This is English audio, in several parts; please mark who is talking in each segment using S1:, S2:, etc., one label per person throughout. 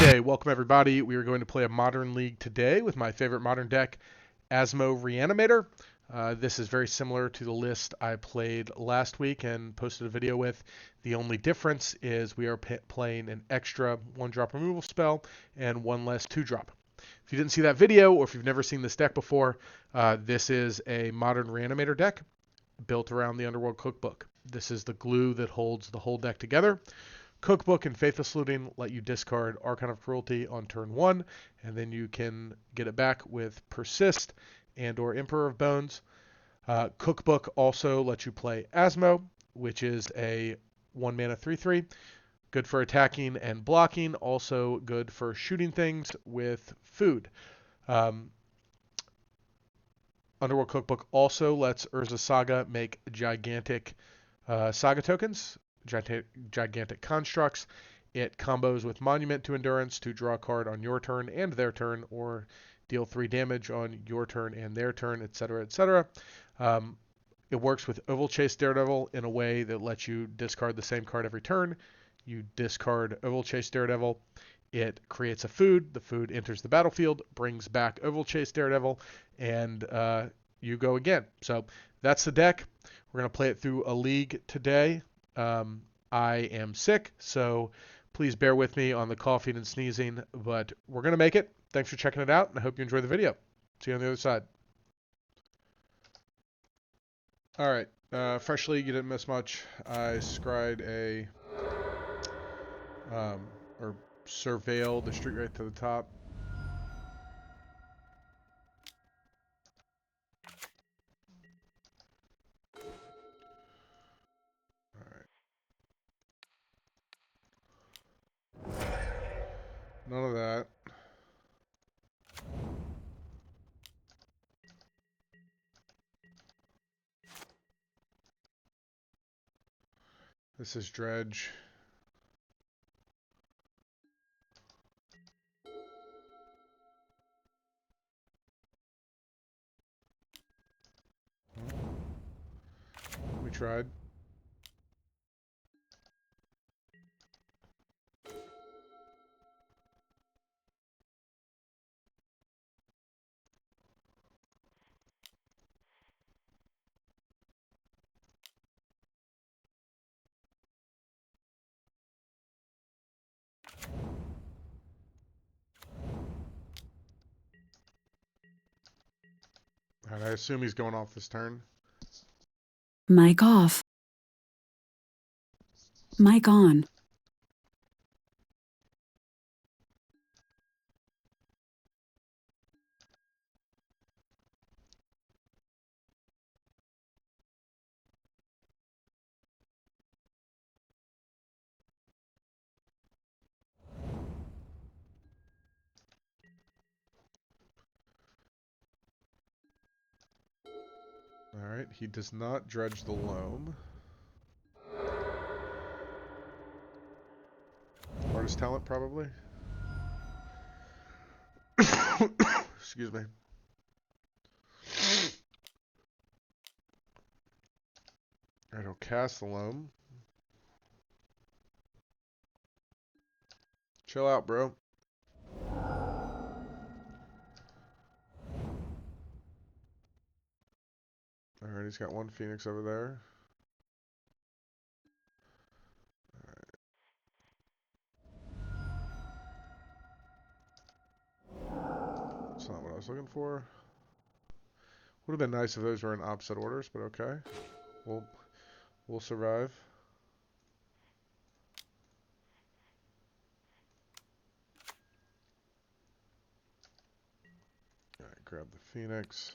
S1: Okay, welcome everybody. We are going to play a Modern League today with my favorite Modern deck, Asmo Reanimator. This is very similar to the list I played last week and posted a video with. The only difference is we are playing an extra 1-drop removal spell and one less 2-drop. If you didn't see that video, or if you've never seen this deck before, this is a Modern Reanimator deck built around the Underworld Cookbook. This is the glue that holds the whole deck together. Cookbook and Faithless Looting let you discard Archon of Cruelty on turn 1, and then you can get it back with Persist and or Emperor of Bones. Cookbook also lets you play Asmo, which is a 1-mana 3/3. Good for attacking and blocking, also good for shooting things with food. Underworld Cookbook also lets Urza Saga make gigantic saga tokens, gigantic constructs. It combos with Monument to Endurance to draw a card on your turn and their turn, or deal 3 damage on your turn and their turn, etc., etc. It works with Oval Chase Daredevil in a way that lets you discard the same card every turn. You discard Oval Chase Daredevil. It creates a food. The food enters the battlefield, brings back Oval Chase Daredevil, and you go again. So that's the deck. We're going to play it through a league today. I am sick, so please bear with me on the coughing and sneezing, but we're going to make it. Thanks for checking it out, and I hope you enjoy the video. See you on the other side. All right, Fresh League, you didn't miss much. I scried or surveilled the street right to the top. None of that. This is Dredge. We tried. All right, I assume he's going off this turn.
S2: Mic off. Mic on.
S1: Alright, he does not dredge the loam. Artist talent, probably. Excuse me. Alright, I'll cast the loam. Chill out, bro. Alright, he's got one Phoenix over there. That's not what I was looking for. Would have been nice if those were in opposite orders, but okay. We'll survive. Alright, grab the Phoenix.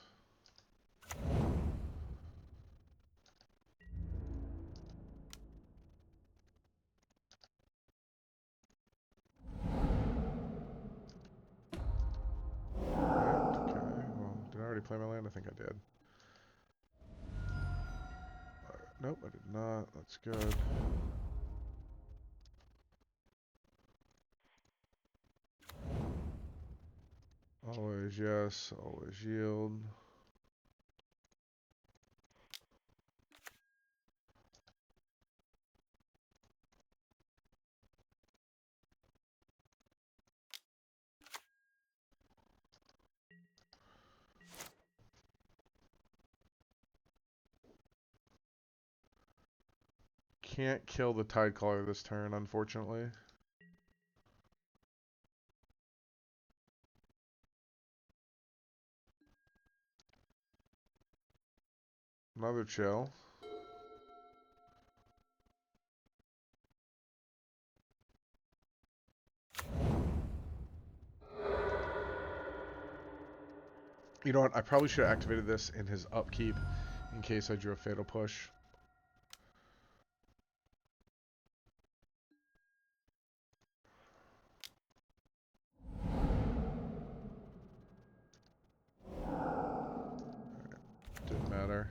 S1: Did I already play my land? I think I did. Nope, I did not. That's good. Always yes, always yield. can't kill the Tidecaller this turn, unfortunately. Another chill. You know what? I probably should have activated this in his upkeep in case I drew a Fatal Push. Didn't matter.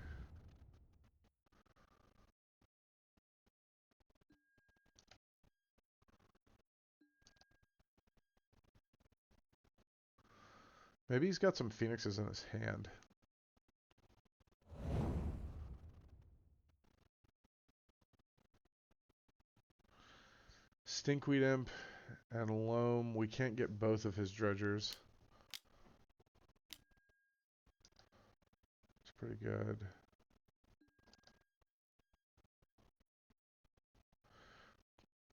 S1: Maybe he's got some Phoenixes in his hand. Stinkweed Imp and Loam. We can't get both of his dredgers. It's pretty good.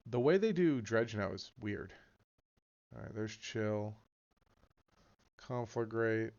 S1: The way they do Dredge now is weird. Alright, there's Chill. Conflagrate.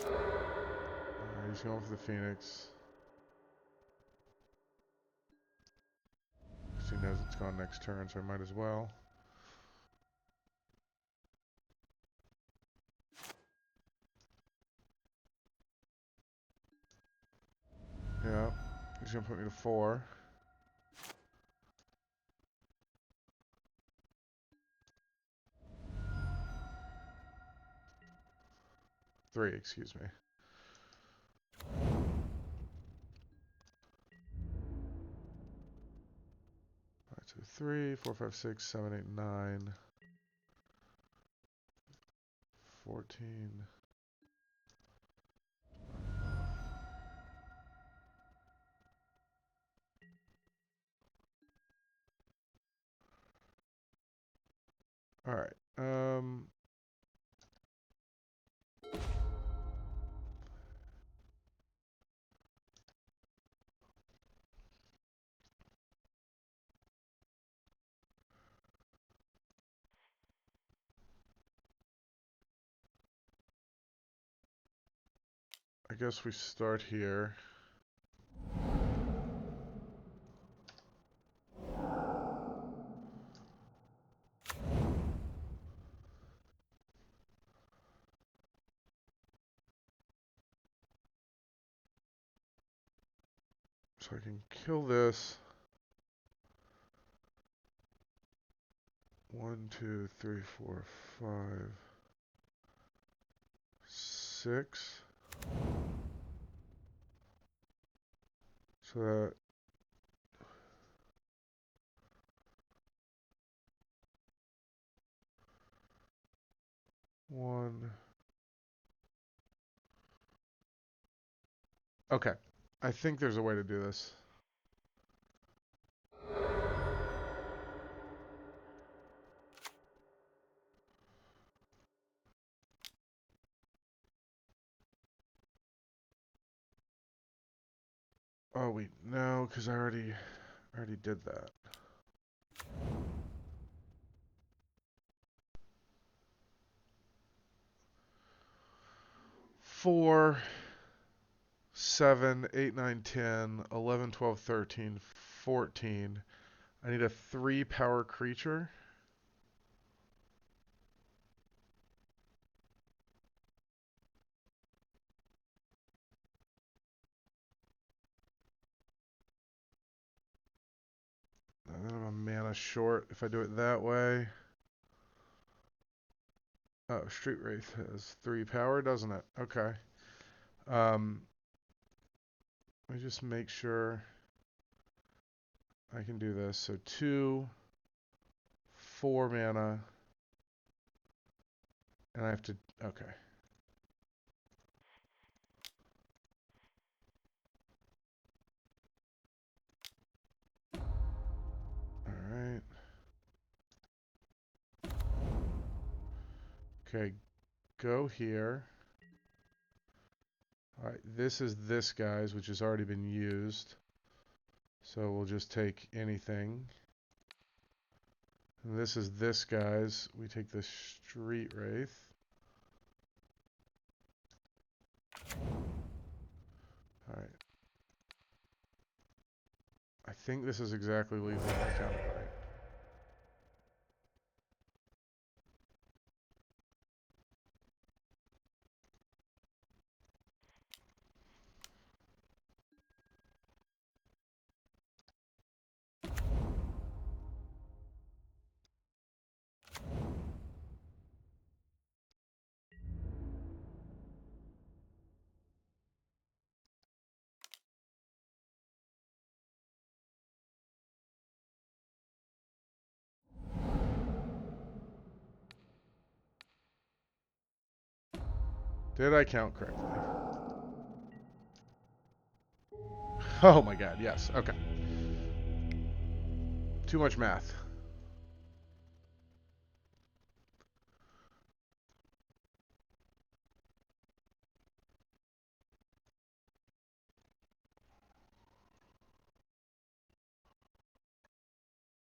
S1: Alright, he's going for the Phoenix. Because he knows it's gone next turn, so I might as well. Yeah, he's going to put me to 4. Three, excuse me. Alright, so 3, 4, 5, 6, 7, 8, 9. 14. Alright, I guess we start here. So I can kill this. 1, 2, 3, 4, 5, 6. So that 1. Okay. I think there's a way to do this. Oh wait, no, because I already did that. 4, 7, 8, 9, 10, 11, 12, 13, 14. I need a 3 power creature. And then I'm a mana short if I do it that way. Oh, Street Wraith has 3 power, doesn't it? Okay. Let me just make sure I can do this. So 2, 4 mana, And I have to, okay. All right. Okay, go here. All right, this is this guy's, which has already been used. So we'll just take anything. And this is this guy's. We take the Street Wraith. All right. I think this is exactly lethal if I count it right. Did I count correctly? Oh my god, yes. Okay. Too much math.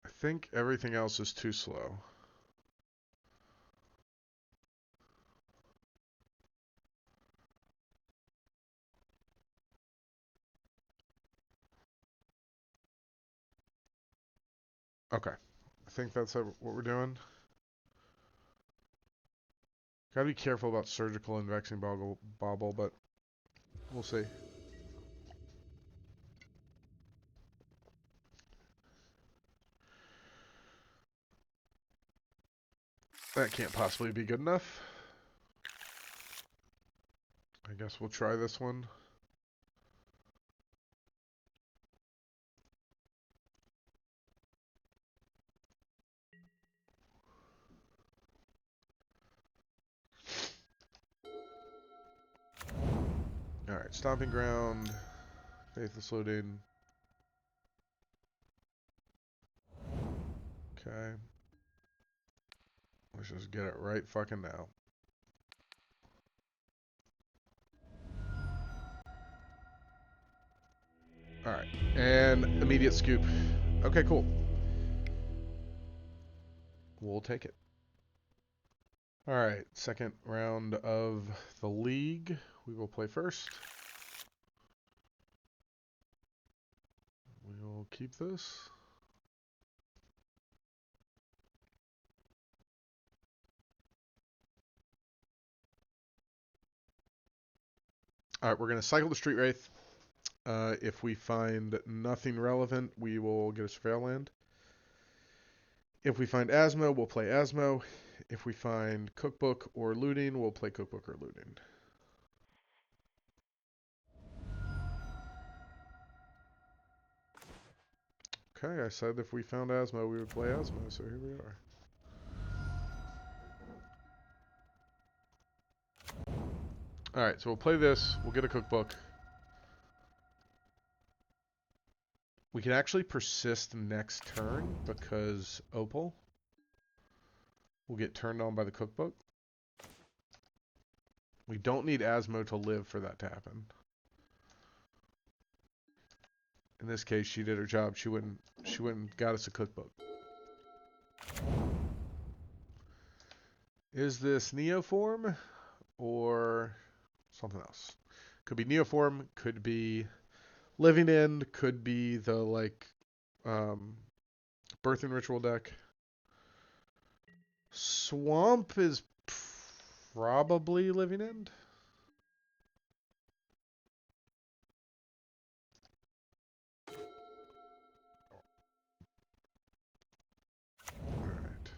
S1: I think everything else is too slow. Okay. I think that's what we're doing. Gotta be careful about surgical and vexing bobble, but we'll see. That can't possibly be good enough. I guess we'll try this one. Alright, Stomping Ground, Faithless Loading. Okay. Let's just get it right fucking now. Alright, and immediate scoop. Okay, cool. We'll take it. Alright, second round of the league. We will play first. We will keep this. Alright, we're going to cycle the Street Wraith. If we find nothing relevant, we will get a Surveil land. If we find Asmo, we'll play Asmo. If we find Cookbook or Looting, we'll play Cookbook or Looting. Okay, I said if we found Asmo, we would play Asmo, so here we are. Alright, so we'll play this. We'll get a Cookbook. We can actually persist next turn because Opal will get turned on by the Cookbook. We don't need Asmo to live for that to happen. In this case, she did her job. She wouldn't got us a Cookbook. Is this Neoform or something else? Could be Neoform, could be Living End, could be the Birthing Ritual deck. Swamp is probably Living End. Alright.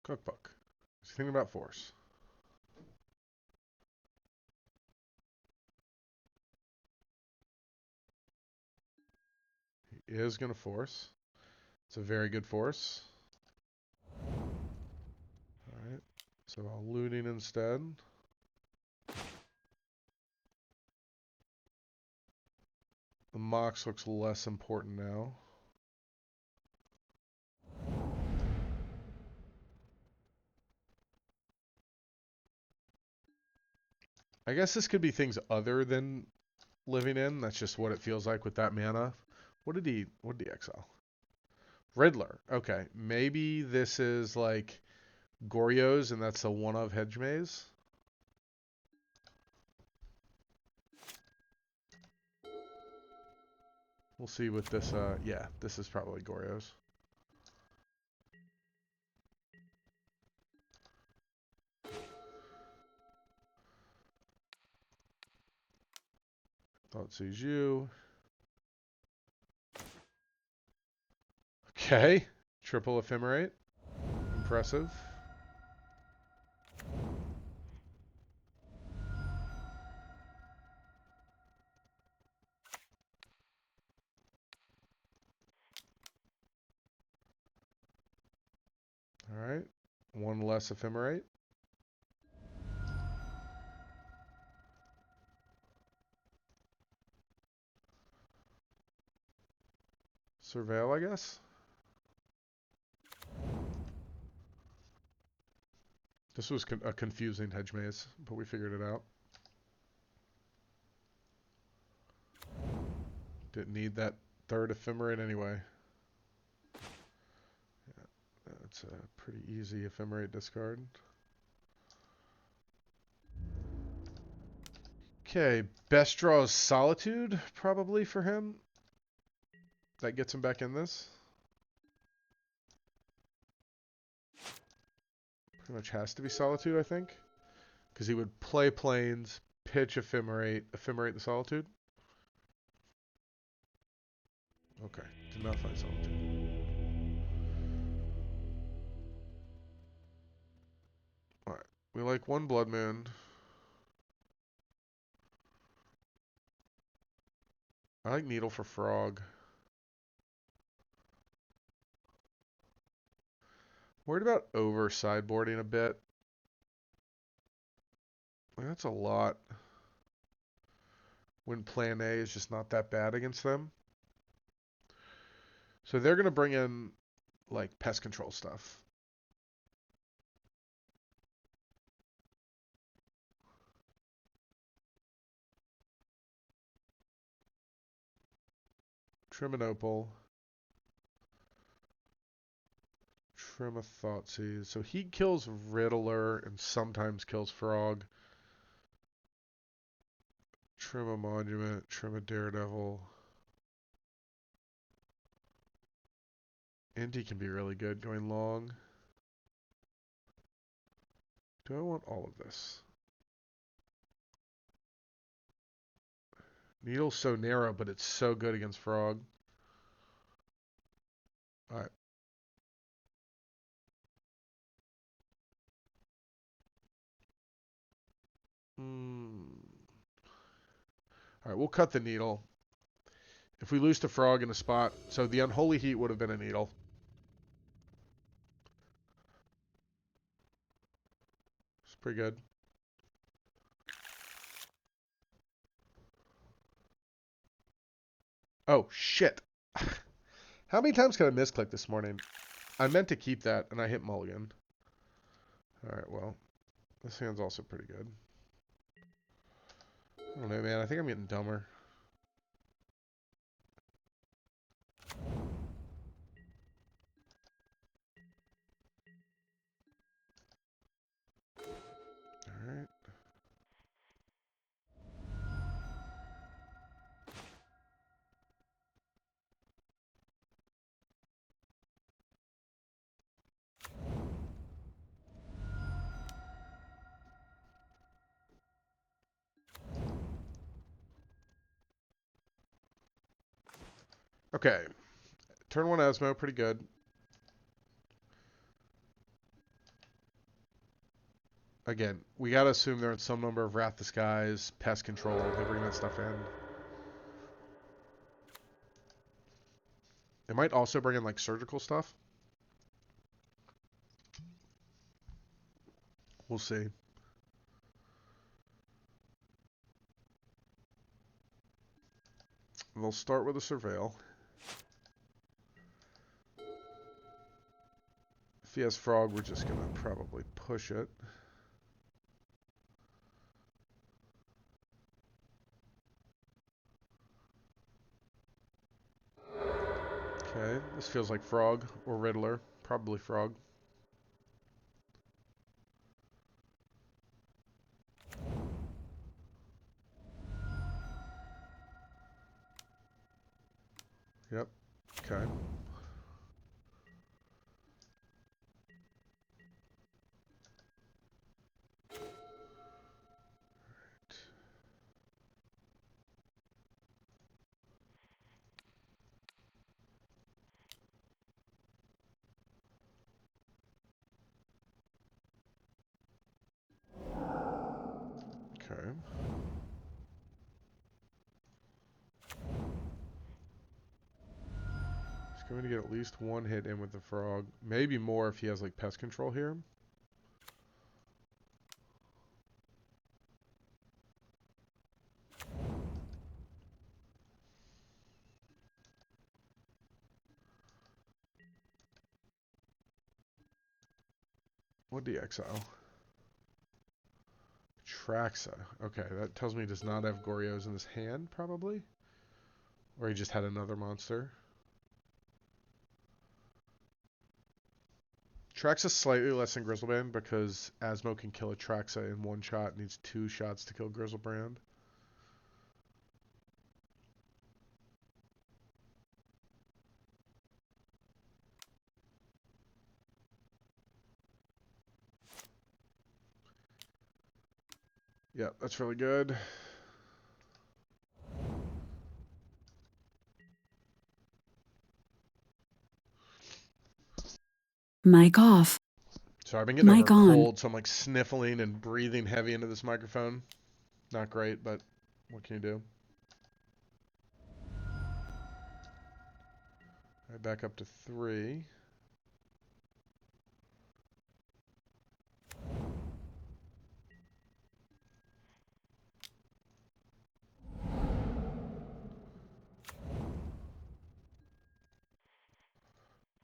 S1: Cookbook. He's thinking about force. is going to force. It's a very good force. Alright, so I'll looting instead. The Mox looks less important now. I guess this could be things other than living in. That's just what it feels like with that mana. What did he exile? Riddler. Okay, maybe this is like Goryo's and that's a one of Hedge Maze. We'll see with this. Yeah, this is probably Goryo's. Thought sees you. Okay, triple ephemerate. Impressive. Alright. One less ephemerate. Surveil, I guess. This was a confusing hedge maze, but we figured it out. Didn't need that third ephemerate anyway. Yeah, that's a pretty easy ephemerate discard. Okay, best draw is Solitude, probably for him. That gets him back in this. Pretty much has to be Solitude, I think. Because he would play Plains, pitch Ephemerate, Ephemerate the Solitude. Okay, did not find Solitude. Alright, we like one Blood Moon. I like Needle for Frog. Worried about over sideboarding a bit. That's a lot. When plan A is just not that bad against them. So they're going to bring in, like, pest control stuff. Trimonopal. Trim a Thoughtseize. So he kills Riddler and sometimes kills Frog. Trim a Monument. Trim a Daredevil. Indy can be really good going long. Do I want all of this? Needle's so narrow, but it's so good against Frog. Alright. Alright, we'll cut the Needle. If we lose to Frog in a spot, so the Unholy Heat would have been a Needle. It's pretty good. Oh, shit. How many times can I misclick this morning? I meant to keep that, and I hit mulligan. Alright, well. This hand's also pretty good. I don't know, man. I think I'm getting dumber. Alright. Okay. Turn 1 Asmo, pretty good. Again, we gotta assume there are some number of Wrath the Skies, Pest Control, they bring that stuff in. They might also bring in like surgical stuff. We'll see. They'll start with a surveil. If he has frog, we're just gonna probably push it. Okay, this feels like frog or Riddler. Probably frog. Yep. Okay. Okay. He's going to get at least one hit in with the frog. Maybe more if he has like pest control here. What do you exile? Traxa. Okay, that tells me he does not have Goryos in his hand, probably. Or he just had another monster. Traxa's slightly less than Grizzlebrand because Asmo can kill a Traxa in one shot. Needs 2 shots to kill Grizzlebrand. Yeah, that's really good.
S2: Mic off.
S1: So I've been getting over
S2: Mic
S1: a
S2: on.
S1: cold, so I'm like sniffling and breathing heavy into this microphone. Not great, but what can you do? All right, back up to 3.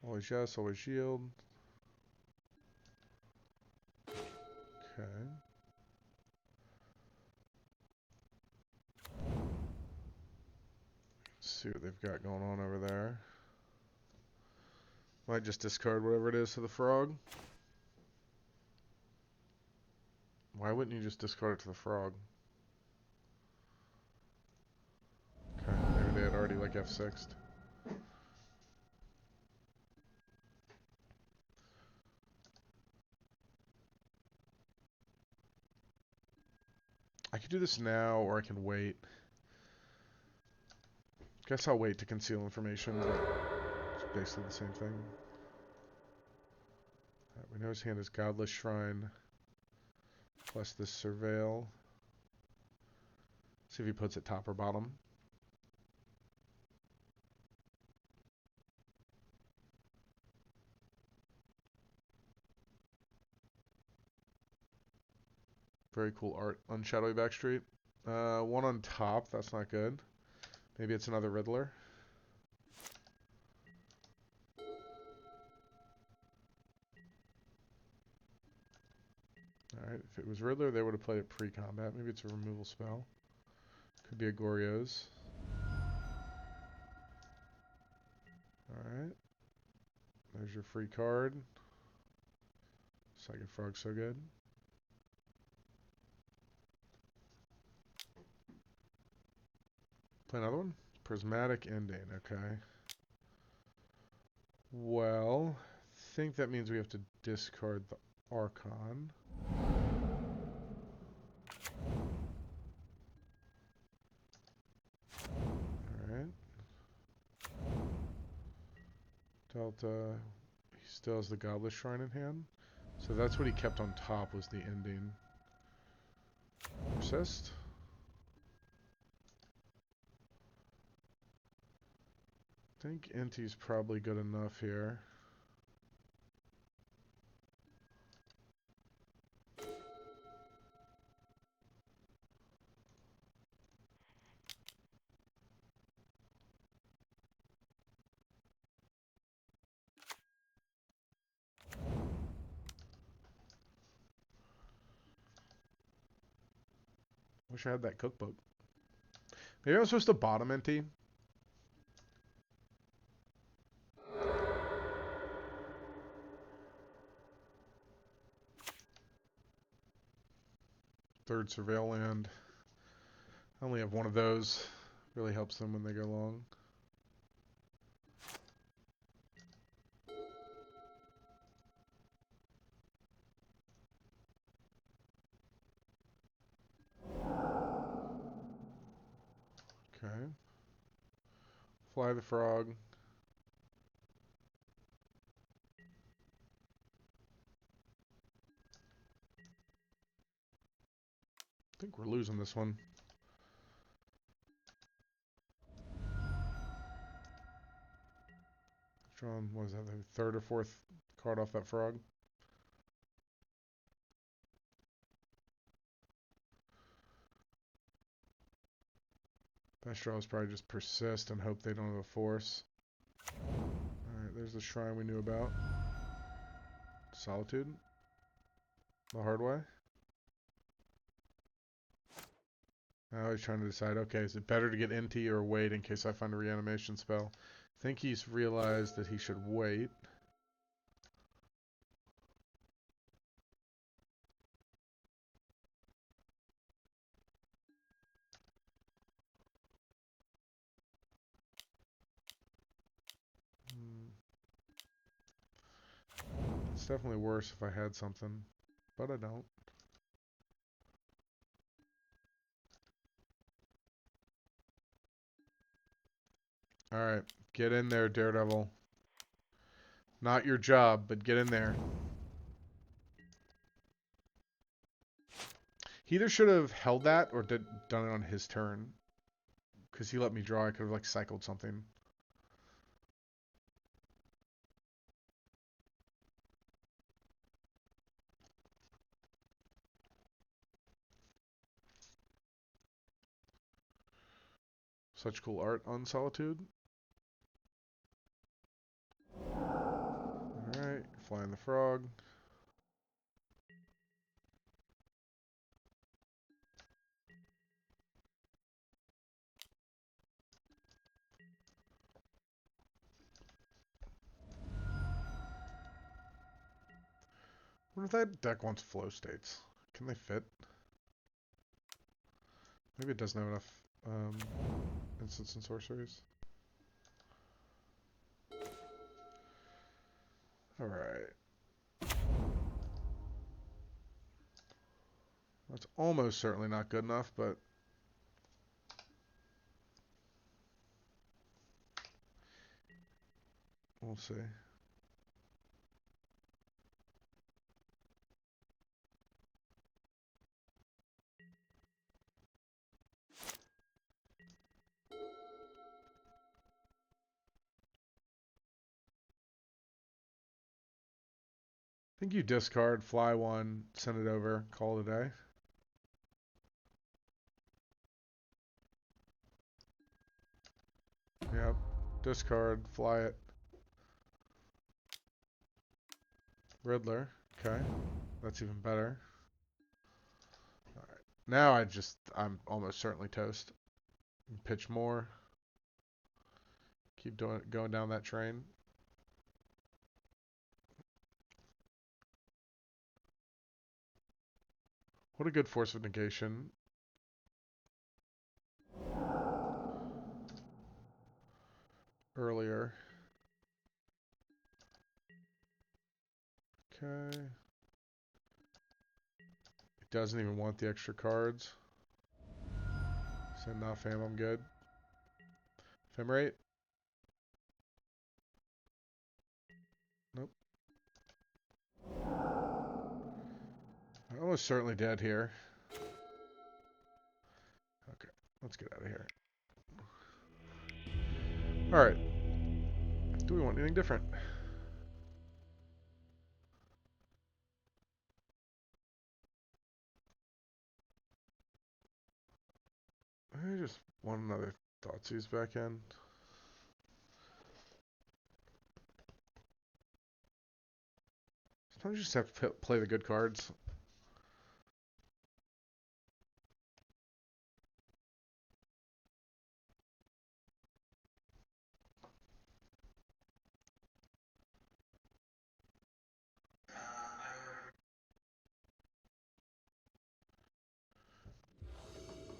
S1: Always yes, always yield. Okay. Let's see what they've got going on over there. Might just discard whatever it is to the frog. Why wouldn't you just discard it to the frog? Okay, maybe they had already like F6'd. I could do this now, or I can wait. Guess I'll wait to conceal information, but it's basically the same thing. Right, we know his hand is Godless Shrine, plus this Surveil. See if he puts it top or bottom. Very cool art on Shadowy Backstreet. One on top, that's not good. Maybe it's another Riddler. Alright, if it was Riddler, they would have played it pre-combat. Maybe it's a removal spell. Could be a Goryo's. Alright. There's your free card. Psychic Frog's so good. Play another one? Prismatic Ending, okay. Well, I think that means we have to discard the Archon. Alright. Delta, he still has the Godless Shrine in hand. So that's what he kept on top, was the ending. Persist. think Inti's probably good enough here. Wish I had that cookbook. Maybe I'm supposed to bottom Inti. Third surveil land. I only have one of those. Really helps them when they go long. Okay. Fly the frog. I think we're losing this one. Drawn, what was that, the third or fourth card off that frog? Best draw is probably just persist and hope they don't have a force. Alright, there's the shrine we knew about. Solitude. The hard way. Now he's trying to decide, okay, is it better to get Inti or wait in case I find a reanimation spell? I think he's realized that he should wait. It's definitely worse if I had something, but I don't. Alright, get in there, Daredevil. Not your job, but get in there. He either should have held that or done it on his turn. Because he let me draw, I could have like cycled something. Such cool art on Solitude. Alright, flying the frog. What if that deck wants flow states? Can they fit? Maybe it doesn't have enough instants and sorceries. Alright. That's almost certainly not good enough, but we'll see. I think you discard, fly one, send it over, call it a day. Yep. Discard, fly it. Riddler. Okay. That's even better. Alright. Now I'm almost certainly toast. Pitch more. Keep going down that train. What a good force of negation. Earlier. Okay. It doesn't even want the extra cards. Send off him, I'm good. Ephemerate. Nope. I'm almost certainly dead here. Okay, let's get out of here. Alright. Do we want anything different? I just want another Thoughtseize back in. Sometimes you just have to play the good cards.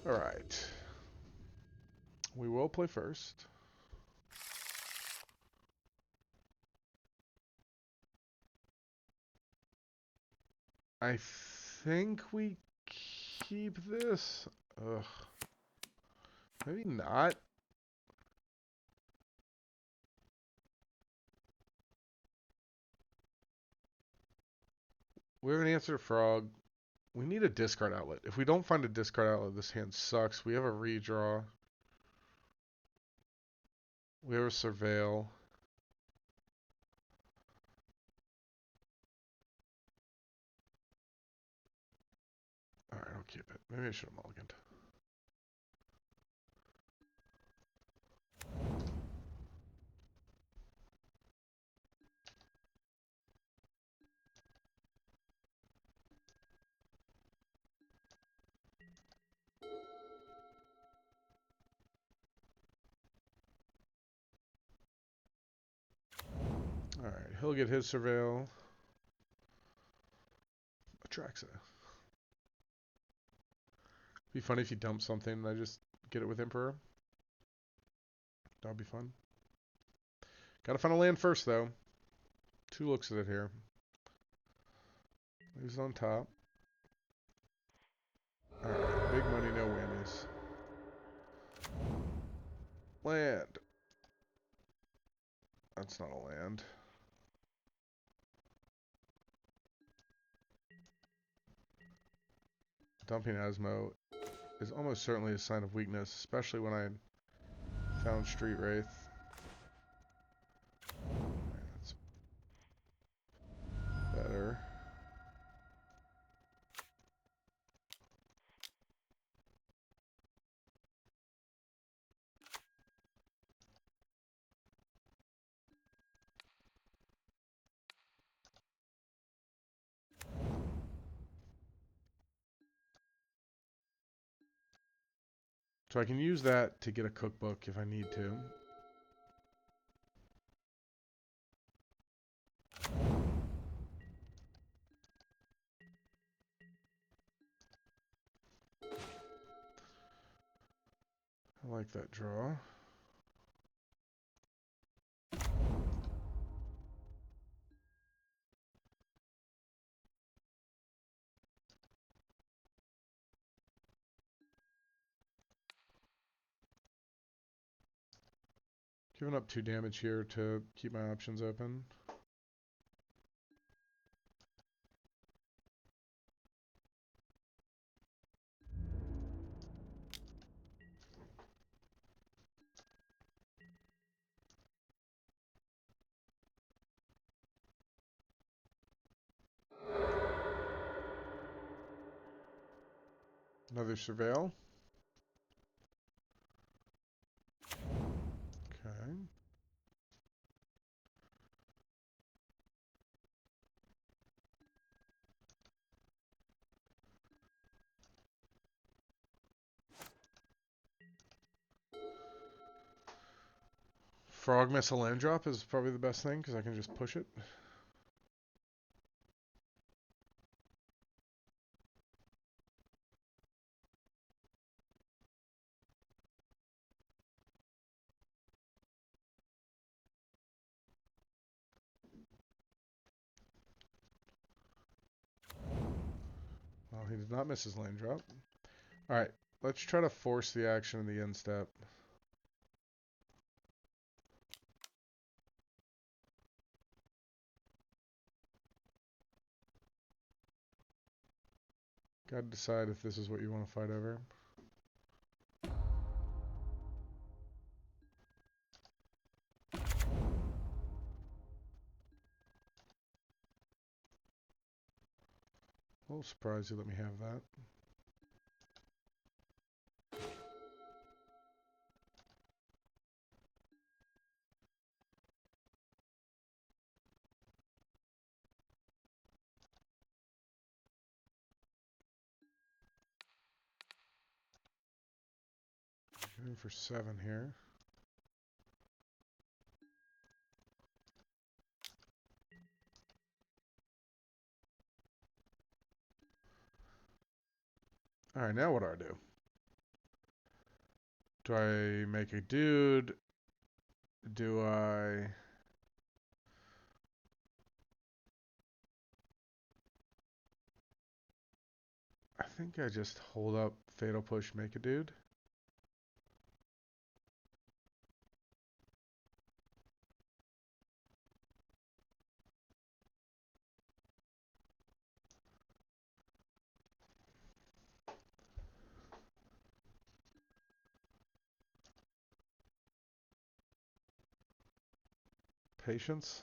S1: Alright. We will play first. I think we keep this. Ugh. Maybe not. We have an answer to Frog. We need a discard outlet. If we don't find a discard outlet, this hand sucks. We have a redraw. We have a surveil. Alright, I'll keep it. Maybe I should have mulliganed. Alright, he'll get his surveil. Atraxa. Be funny if you dump something and I just get it with Emperor. That would be fun. Gotta find a land first, though. 2 looks at it here. Who's on top? Alright, big money, no whammies. Land. That's not a land. Dumping Asmo is almost certainly a sign of weakness, especially when I found Street Wraith. Right, that's better. So I can use that to get a cookbook if I need to. I like that draw. Giving up 2 damage here to keep my options open. Another surveil. Okay. Frog miss a land drop is probably the best thing because I can just push it. Well, he did not miss his land drop. Alright, let's try to force the action in the end step. Gotta decide if this is what you want to fight over. little surprised you let me have that. Going for 7 here. Alright, now what do I do? Do I make a dude? Do I... I think I just hold up, fatal push, make a dude. Patience.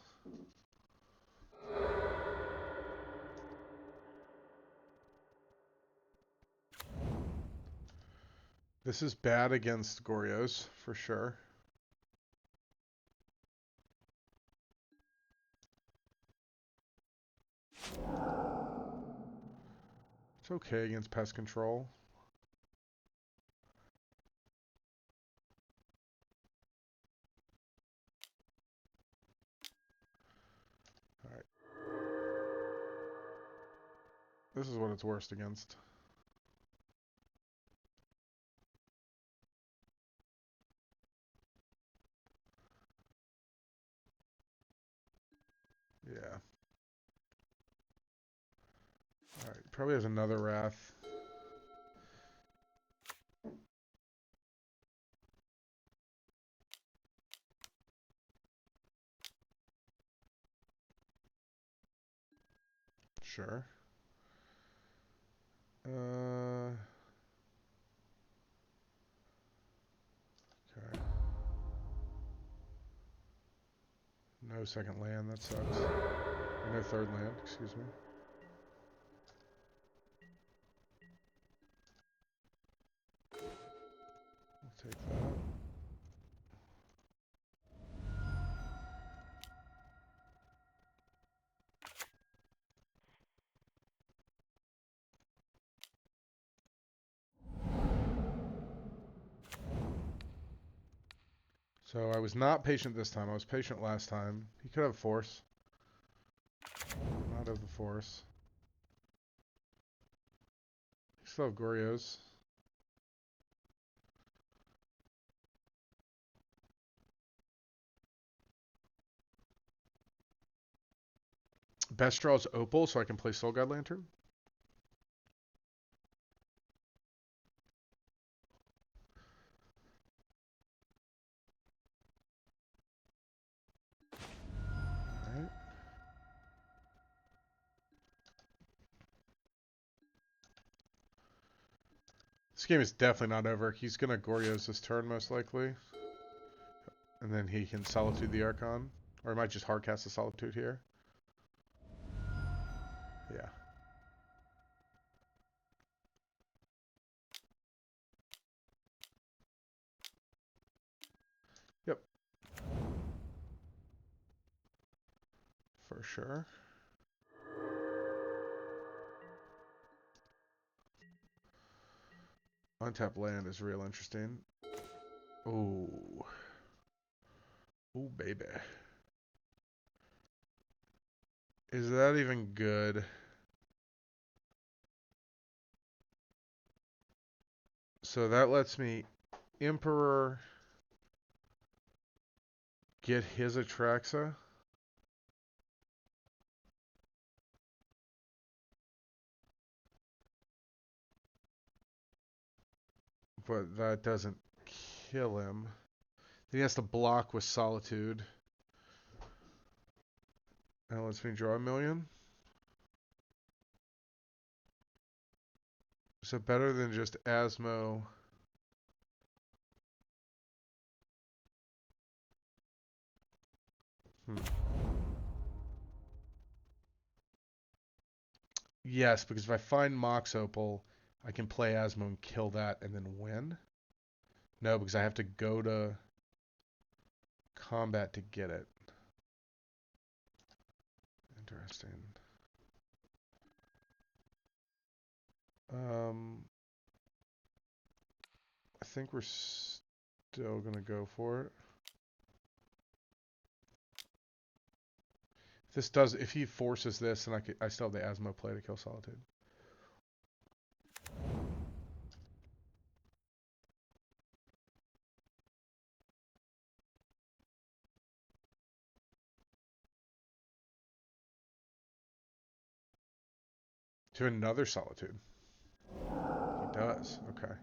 S1: This is bad against Goryos, for sure. It's okay against pest control. Alright. This is what it's worst against. Yeah. Alright, probably has another Wrath. Sure. Okay. No second land, that sucks. Or no third land, excuse me. I'll take that. So I was not patient this time. I was patient last time. He could have force. Not of the force. He still have Goryos. Best draw is Opal, so I can play Soul God Lantern. Alright. This game is definitely not over. He's going to Goryos this turn, most likely. And then he can Solitude the Archon. Or he might just hardcast the Solitude here. Yeah. Yep. For sure. Untapped land is real interesting. Ooh. Ooh, baby. Is that even good? So that lets me Emperor get his Atraxa. But that doesn't kill him. Then he has to block with Solitude. That lets me draw 1,000,000. So better than just Asmo. Yes, because if I find Mox Opal, I can play Asmo and kill that and then win. No, because I have to go to combat to get it. Interesting. I think we're still gonna go for it. If he forces this, then I still have the Asmo play to kill Solitude. To another Solitude. He does. Okay.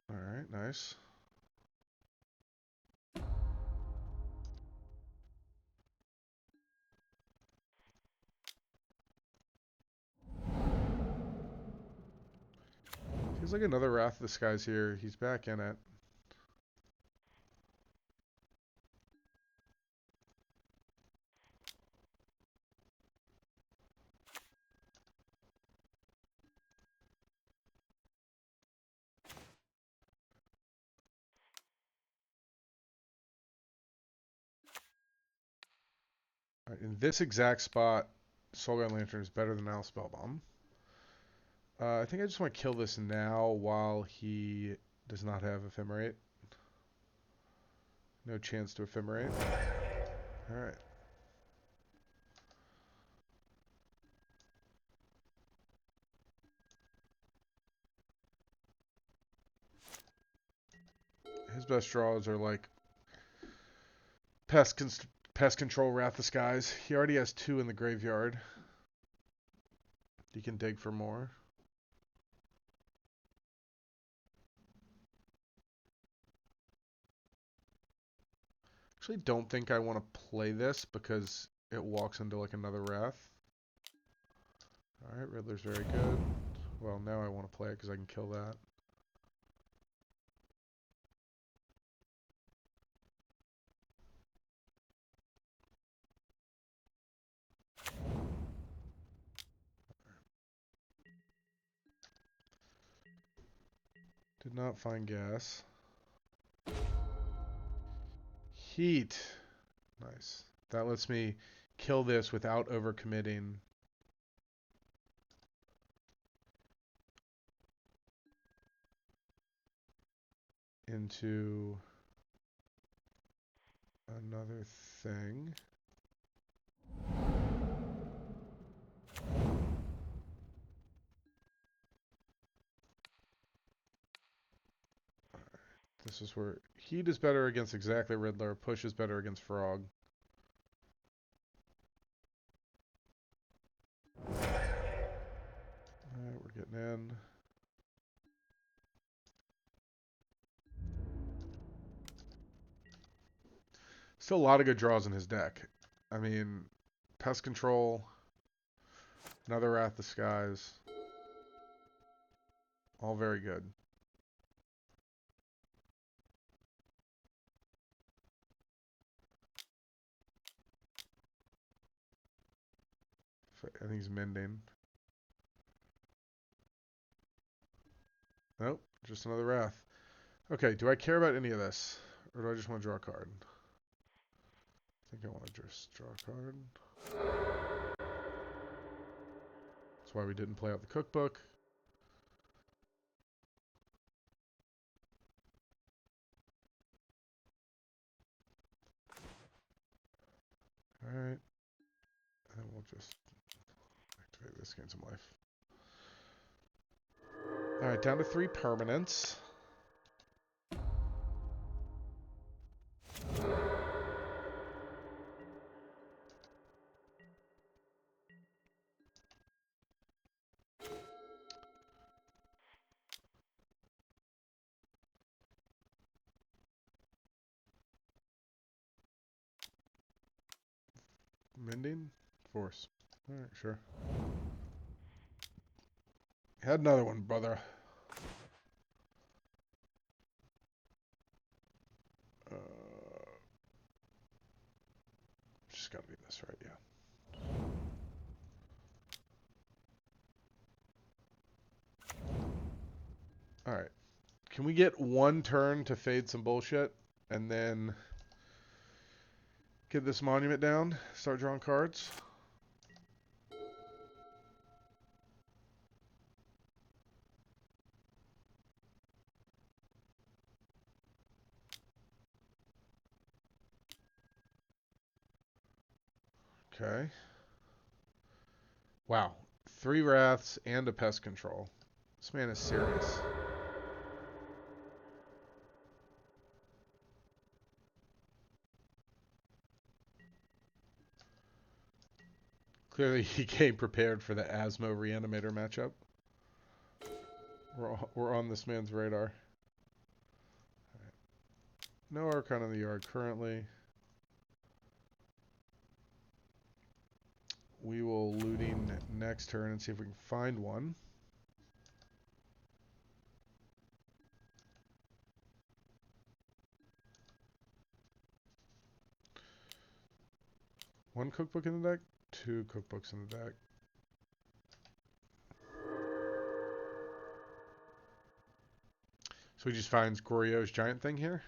S1: All right. Nice. Feels like another Wrath of the Skies here. He's back in it. In this exact spot, Soulguard Lantern is better than Al Spellbomb. I think I just want to kill this now while he does not have Ephemerate. No chance to Ephemerate. Alright. His best draws are like Pest Control, Wrath of Skies. He already has 2 in the graveyard. He can dig for more. Actually, don't think I want to play this because it walks into like another Wrath. Alright, Riddler's very good. Well, now I want to play it because I can kill that. Did not find gas. Heat. Nice. That lets me kill this without overcommitting. Into another thing. This is where Heat is better against exactly Riddler. Push is better against Frog. Alright, we're getting in. Still a lot of good draws in his deck. I mean, Pest Control, another Wrath of Skies. All very good. I think he's mending. Nope, just another Wrath. Okay, do I care about any of this? Or do I just want to draw a card? I think I want to just draw a card. That's why we didn't play out the cookbook. Alright. And we'll just activate this, gain some life. Alright, down to 3 permanents. Mending? Force. Alright, sure. Had another one, brother. All right. Can we get one turn to fade some bullshit and then get this monument down? Start drawing cards. Okay. Wow. 3 Wraths and a Pest Control. This man is serious. Clearly he came prepared for the Asmo Reanimator matchup. We're on this man's radar. Right. No Archon in the yard currently. We will looting next turn and see if we can find one. One cookbook in the deck, 2 cookbooks in the deck. So he just finds Goryo's giant thing here.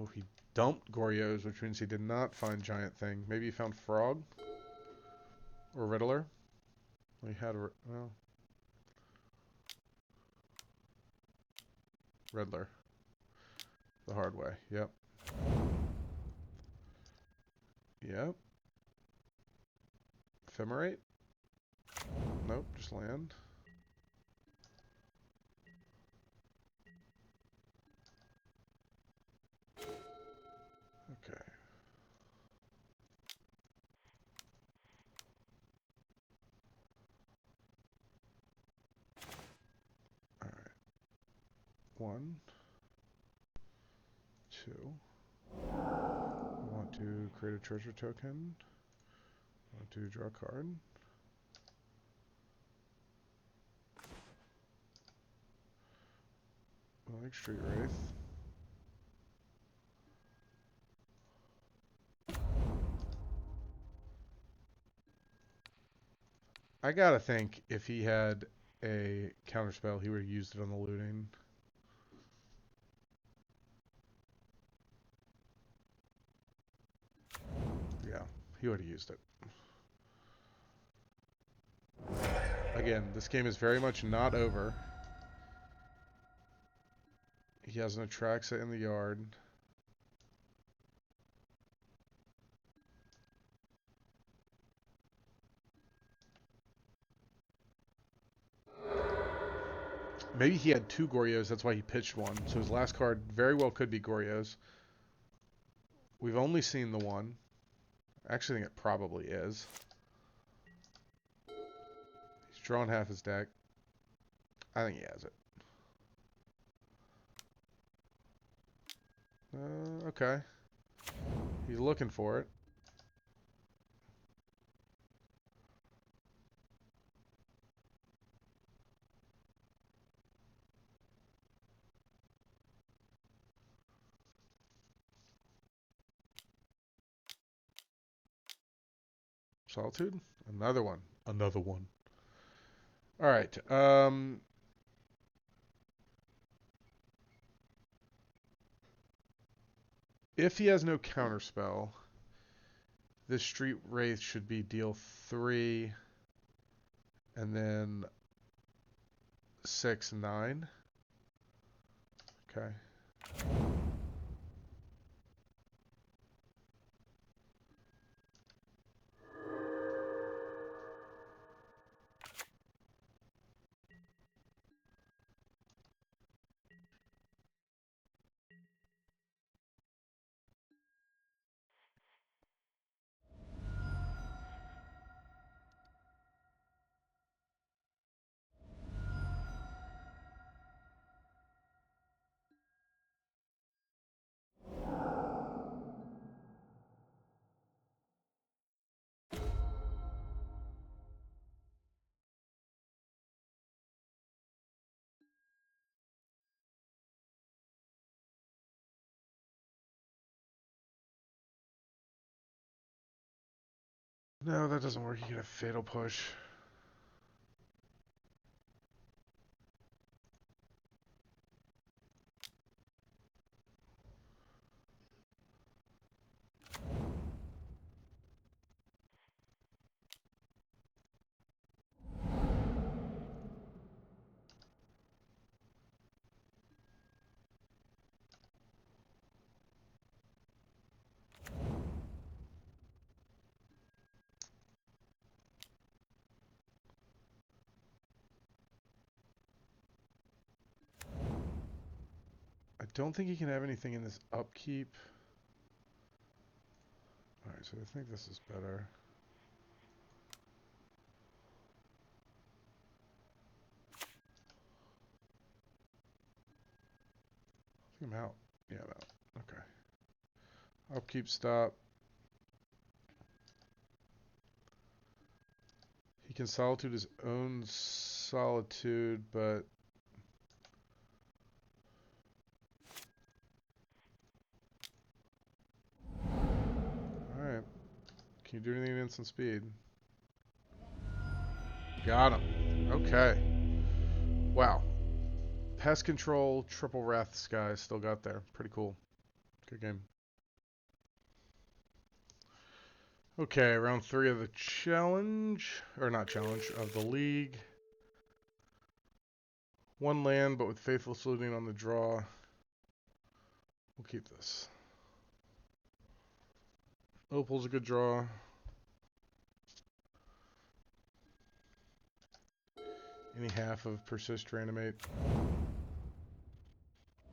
S1: Oh, he dumped Goryo's, which means he did not find giant thing. Maybe he found Frog or Riddler. He had a well, Riddler the hard way. Yep. Yep. Ephemerate? Nope, just land. Okay. Alright. 1, 2. I want to create a treasure token. I want to draw a card. I like Street Wraith. I gotta think if he had a counterspell, he would have used it on the looting. Yeah, he would have used it. Again, this game is very much not over. He has an Atraxa in the yard. Maybe he had 2 Goryos, that's why he pitched one. So his last card very well could be Goryos. We've only seen the one. I actually think it probably is. He's drawn half his deck. I think he has it. Okay. He's looking for it. Solitude? Another one. Another one. Alright. If he has no counterspell, this Street Wraith should be deal 3 and then 6, 9. Okay. No, that doesn't work. You get a fatal push. I don't think he can have anything in this upkeep. Alright, so I think this is better. I think I'm out. Yeah, I'm out. Okay. Upkeep stop. He can solitude his own solitude, but alright. Can you do anything at instant speed? Got him. Okay. Wow. Pest control, triple wrath sky still got there. Pretty cool. Good game. Okay, round 3 of the challenge. Or not challenge, of the league. 1 land, but with Faithful Saluting on the draw. We'll keep this. Opal's a good draw. Any half of Persist, Reanimate.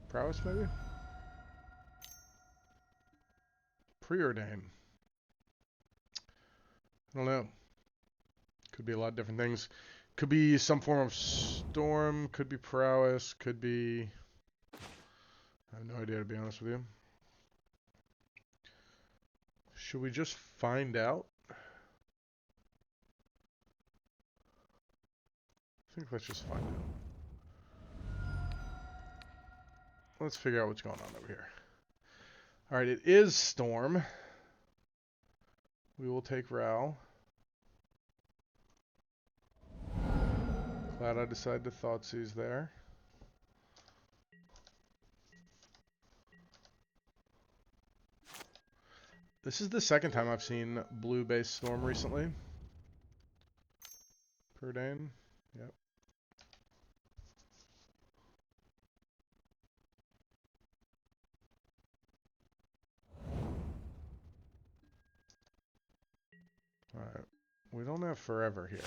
S1: Prowess, maybe? Preordain. I don't know. Could be a lot of different things. Could be some form of storm. Could be prowess. Could be... I have no idea, to be honest with you. Should we just find out? I think let's just find out. Let's figure out what's going on over here. Alright, it is storm. We will take Ral. Glad I decided to Thoughtseize there. This is the second time I've seen blue-based storm recently. Preordain. Yep. Alright. We don't have forever here.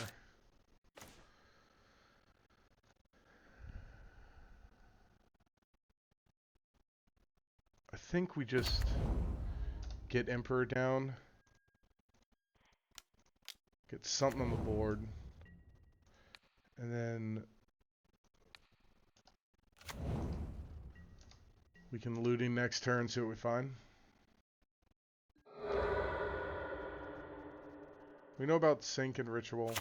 S1: I think we just get Emperor down. Get something on the board. And then we can looting next turn, see what we find. We know about Sync and Ritual.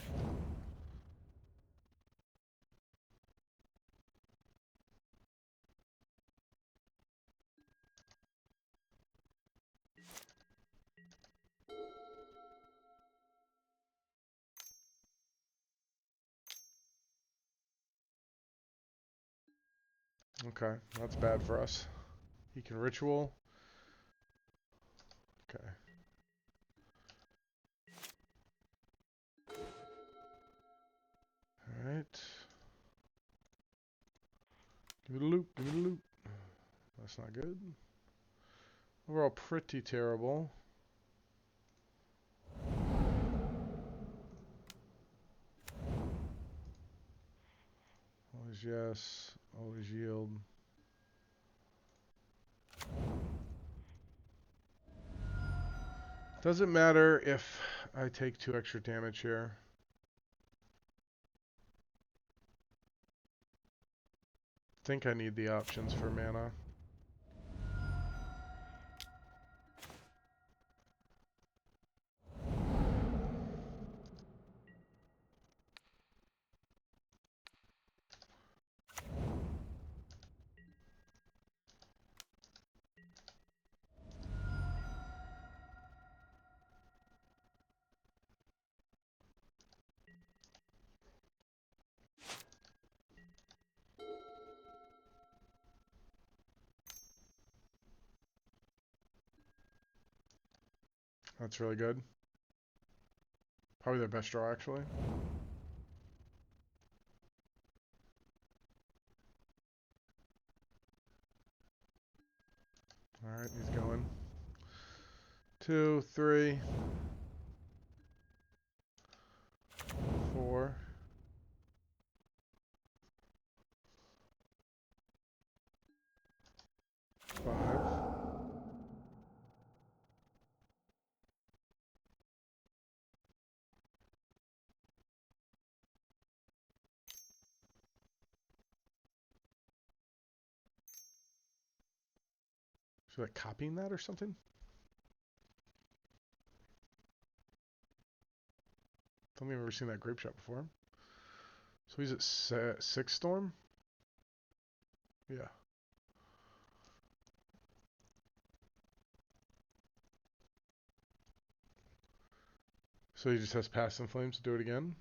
S1: Okay, that's bad for us. He can Ritual. Okay. Alright. Give me the loop, give me the loop. That's not good. Overall, pretty terrible. Always yes, always yield. Doesn't matter if I take 2 extra damage here. Think I need the options for mana. That's really good. Probably their best draw, actually. Alright, he's going. 2, 3, 4. 5. Is he like copying that or something? Don't think I've ever seen that grape shot before. So he's at 6 storm? Yeah. So he just has Pass and Flames to do it again?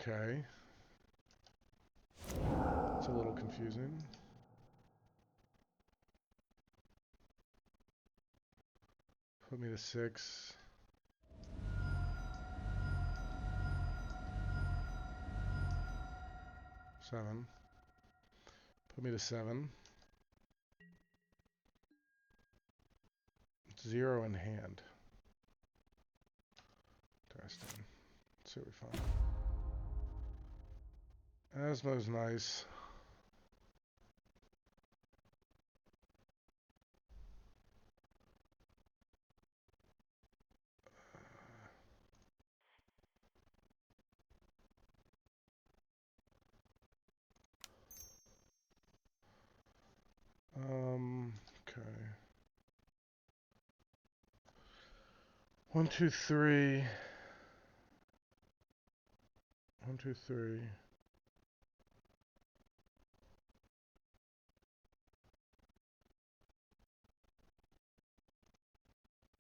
S1: Okay. It's a little confusing. Put me to 6. 7. Put me to 7. 0 in hand. Interesting. Let's see what we find. Asmo's nice. Okay. 1, 2, 3. 1, 2, 3.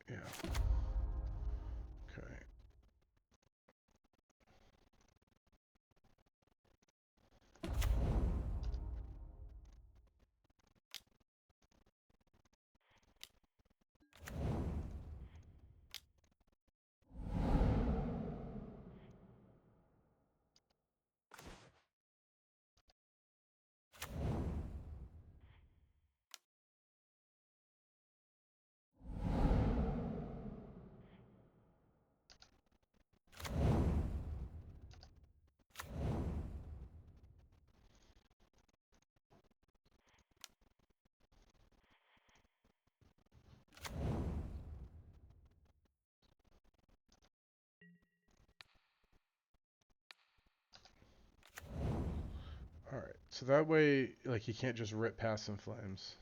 S1: Yeah. Okay. Alright, so that way, like, he can't just rip past some flames.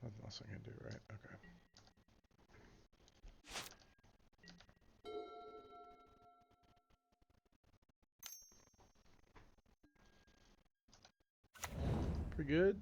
S1: Nothing else I can do, right? Okay. Pretty good.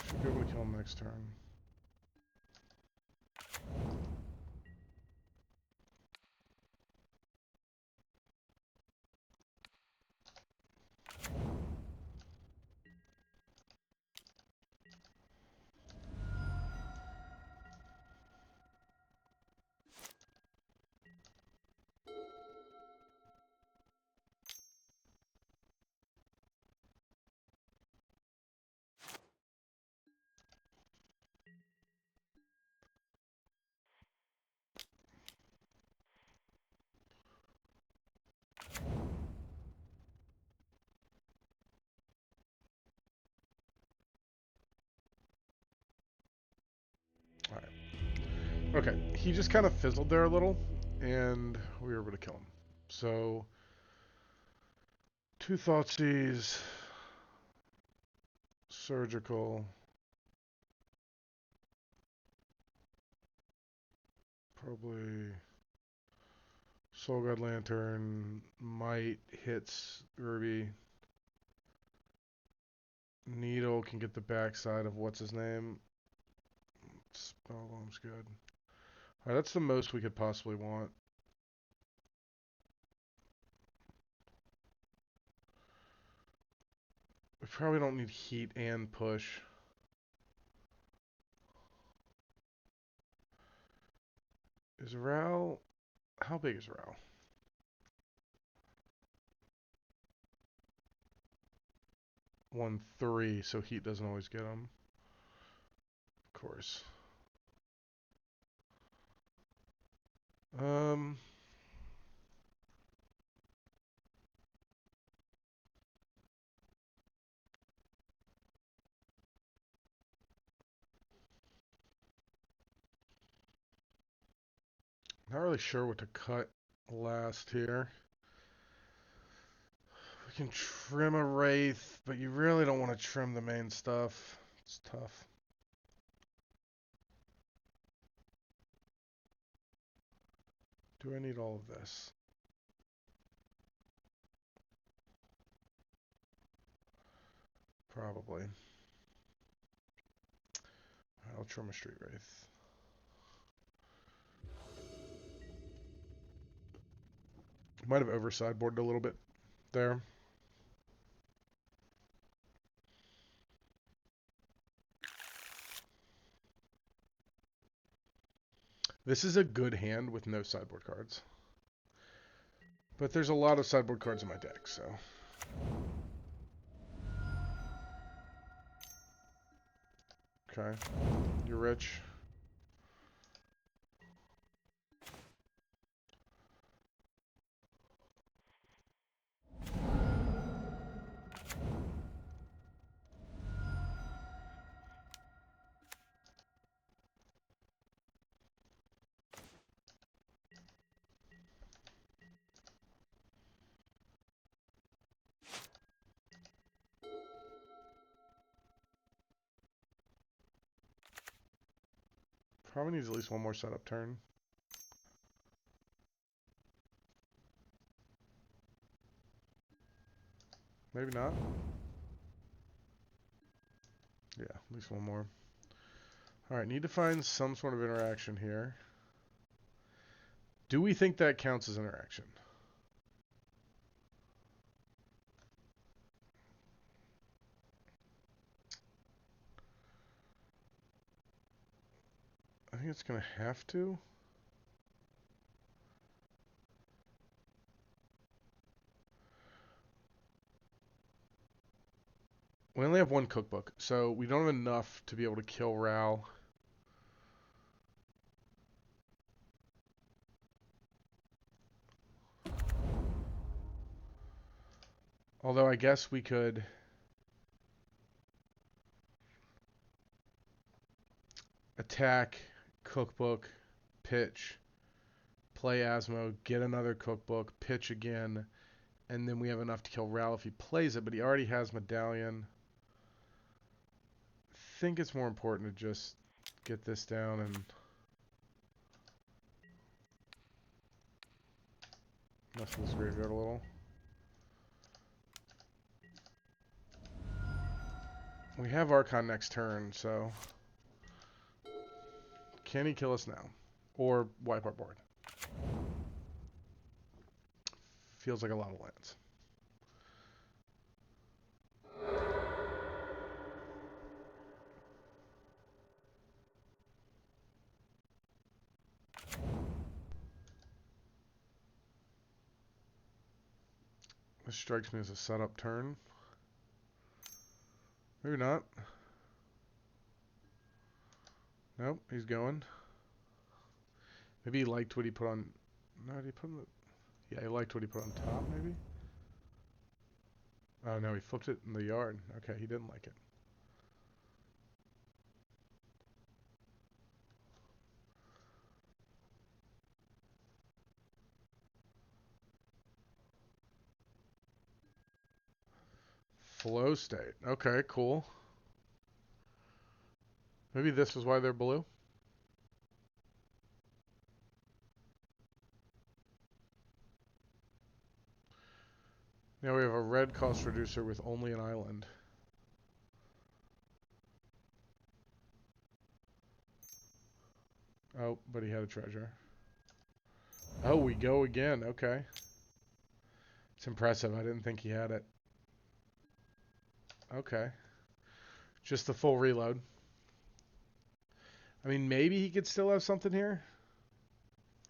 S1: Should be able to kill him next turn. Okay, he just kind of fizzled there a little, and we were able to kill him. So, 2 Thoughtseize, Surgical, probably Soul God Lantern, Might hits Ruby. Needle can get the backside of what's his name. Spellbomb's good. Alright, that's the most we could possibly want. We probably don't need heat and push. Is Ral... How big is Ral? 1-3, so heat doesn't always get him. Of course. Not really sure what to cut last here. We can trim a Wraith, but you really don't want to trim the main stuff. It's tough. Do I need all of this? Probably. I'll trim a Street Wraith. Might have over-sideboarded a little bit there. This is a good hand with no sideboard cards. But there's a lot of sideboard cards in my deck, so... Okay. You're rich. Probably needs at least one more setup turn. Maybe not. Yeah, at least one more. Alright, need to find some sort of interaction here. Do we think that counts as interaction? I think it's going to have to. We only have one cookbook, so we don't have enough to be able to kill Ral. Although I guess we could attack, cookbook, pitch, play Asmo, get another cookbook, pitch again, and then we have enough to kill Ral if he plays it, but he already has Medallion. I think it's more important to just get this down and mess with this graveyard a little. We have Archon next turn, so can he kill us now? Or wipe our board? Feels like a lot of lands. This strikes me as a setup turn. Maybe not. Nope, he's going. Maybe he liked what he put on... No, did he put on the... Yeah, he liked what he put on top, maybe? Oh, no, he flipped it in the yard. Okay, he didn't like it. Flow state. Okay, cool. Maybe this is why they're blue. Now we have a red cost reducer with only an island. Oh, but he had a treasure. Oh, we go again. Okay. It's impressive. I didn't think he had it. Okay. Just the full reload. I mean, maybe he could still have something here.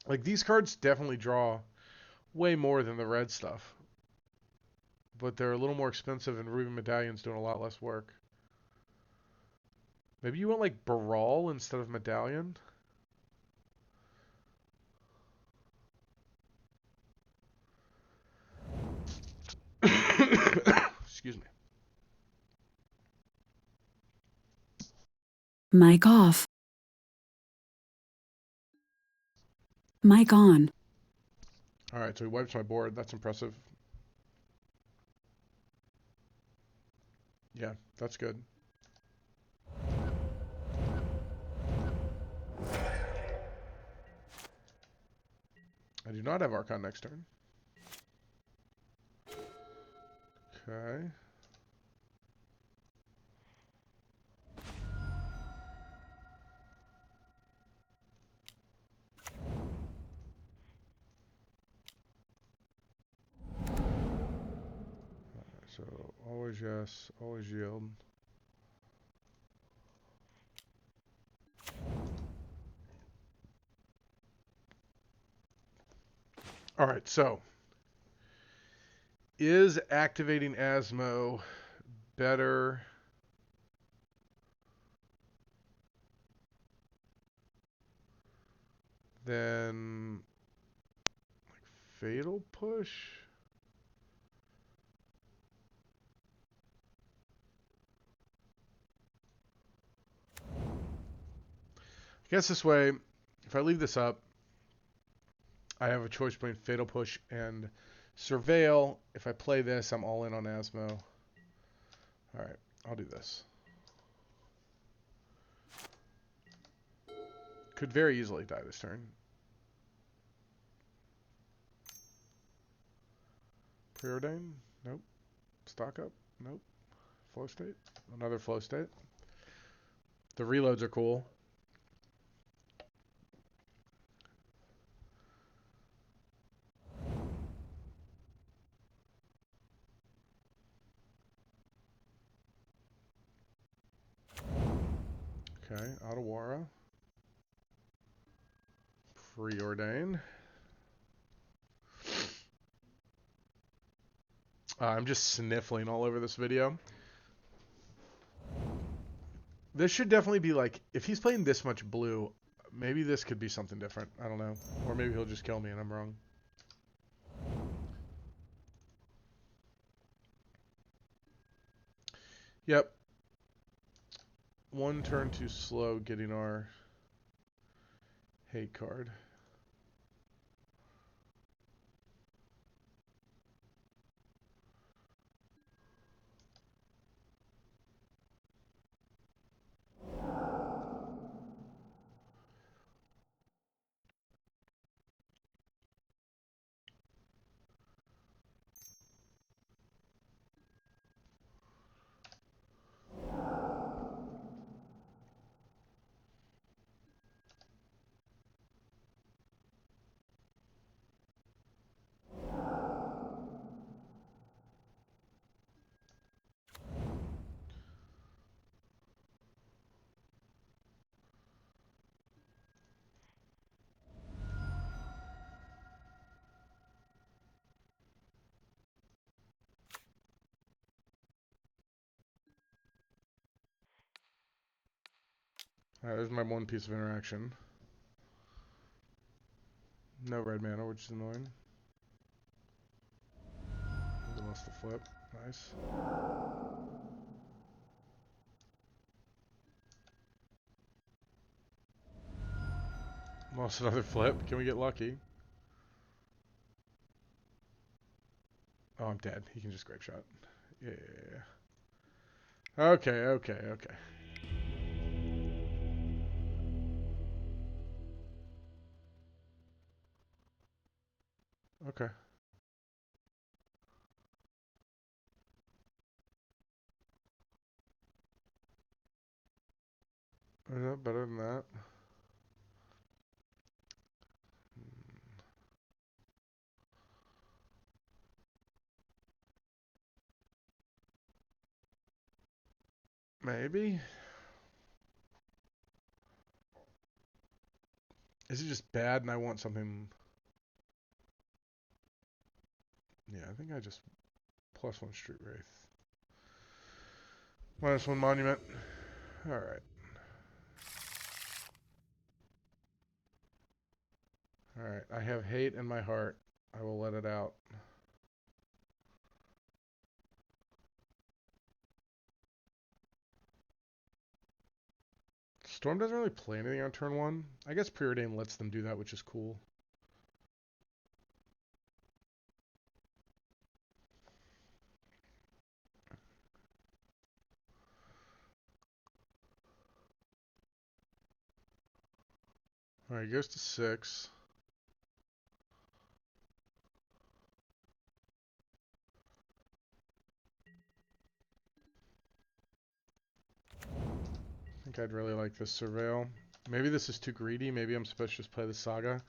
S1: Like, these cards definitely draw way more than the red stuff. But they're a little more expensive, and Ruby Medallion's doing a lot less work. Maybe you want, like, Baral instead of Medallion? Excuse me.
S2: Mic off. Mic on.
S1: Alright, so he wipes my board. That's impressive. Yeah, that's good. I do not have Archon next turn. Okay. So, always yes, always yield. Alright, so. Is activating Asmo better than like Fatal Push? I guess this way, if I leave this up, I have a choice between Fatal Push and Surveil. If I play this, I'm all in on Asmo. Alright, I'll do this. Could very easily die this turn. Preordain? Nope. Stock up? Nope. Flow state? Another flow state. The reloads are cool. Okay, Otawara. Preordain. I'm just sniffling all over this video. This should definitely be like, if he's playing this much blue, maybe this could be something different. I don't know. Or maybe he'll just kill me and I'm wrong. Yep. One turn too slow getting our hate card. Alright, there's my one piece of interaction. No red mana, which is annoying. We lost the flip. Nice. Lost another flip. Can we get lucky? Oh, I'm dead. He can just grape shot. Yeah. Okay, okay, okay. Okay. Is that better than that? Maybe. Is it just bad and I want something? Yeah, I think I just +1 Street Wraith. -1 Monument. Alright. Alright. I have hate in my heart. I will let it out. Storm doesn't really play anything on turn 1. I guess Preordain lets them do that, which is cool. Alright, he goes to 6. I think I'd really like this Surveil. Maybe this is too greedy. Maybe I'm supposed to just play the Saga.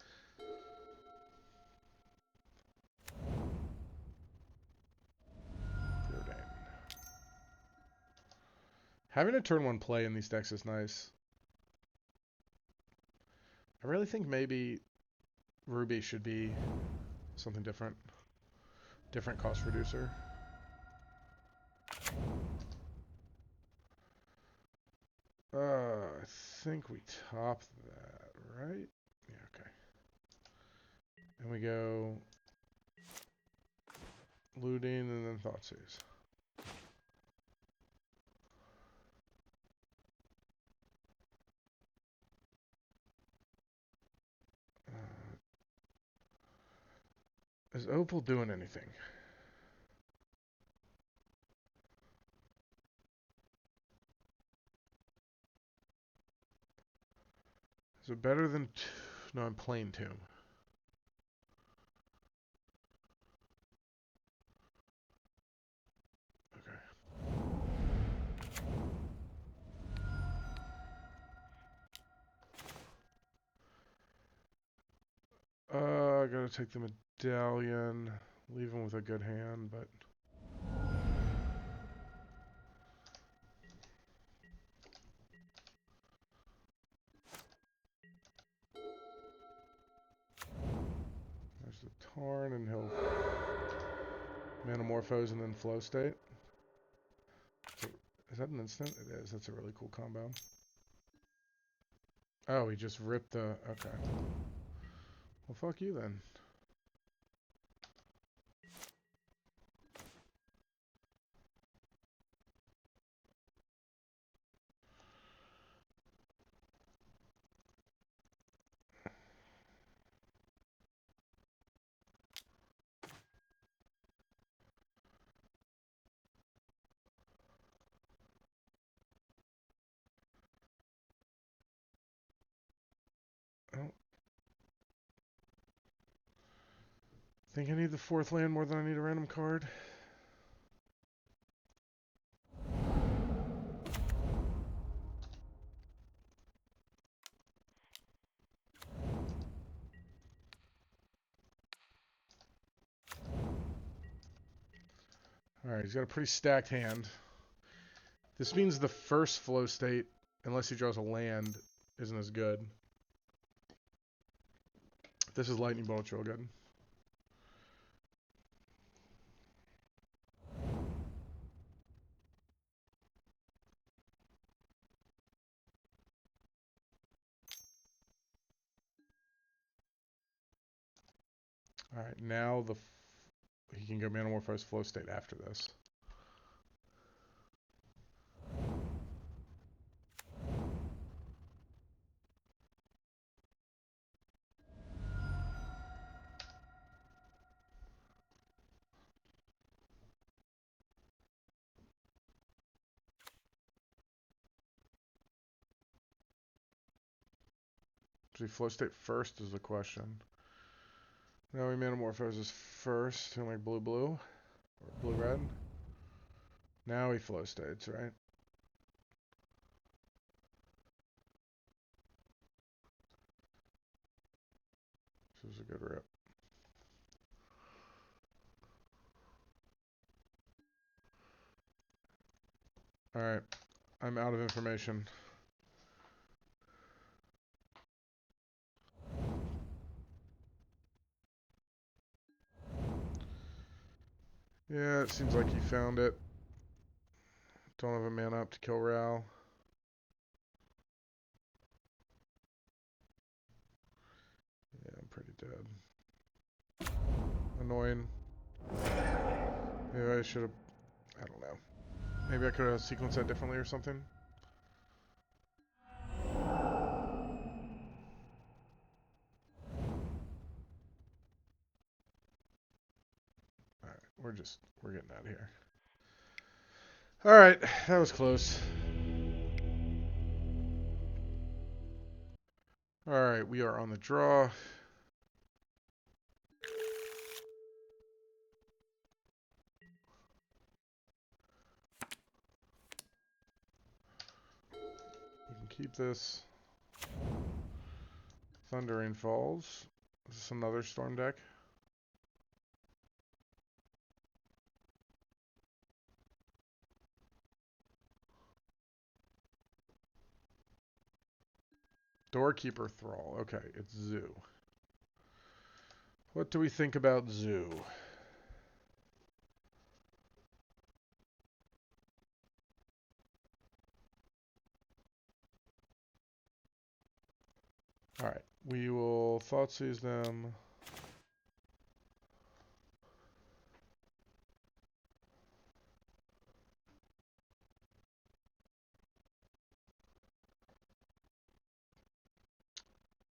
S1: Preordain. Having a turn 1 play in these decks is nice. I really think maybe Ruby should be something different. Different cost reducer. I think we top that, right? Yeah, okay. And we go looting and then Thoughtseize. Is Opal doing anything? Is it better than... No, I'm playing Tomb. Okay. I gotta take the medallion. Leave him with a good hand, but... There's the Tarn, and he'll Manamorphose and then Flow State. So, is that an instant? It is. That's a really cool combo. Oh, he just ripped the... Okay. Well, fuck you then. Oh. Think I need the 4th land more than I need a random card. Alright, he's got a pretty stacked hand. This means the first flow state, unless he draws a land, isn't as good. If this is Lightning Bolt, it's real good. Alright, now he can go Manamorphose flow state after this. Does he flow state first is the question. Now he metamorphoses first to like blue-blue. Or blue-red. Now he flow states, right? This is a good rip. Alright. I'm out of information. Yeah, it seems like he found it. Don't have a mana up to kill Ral. Yeah, I'm pretty dead. Annoying. Maybe I should have... I don't know. Maybe I could have sequenced that differently or something. Alright, we're getting out of here. Alright, that was close. Alright, we are on the draw. We can keep this. Thundering Falls. Is this another storm deck? Doorkeeper Thrall. Okay, it's Zoo. What do we think about Zoo? Alright, we will Thoughtseize them.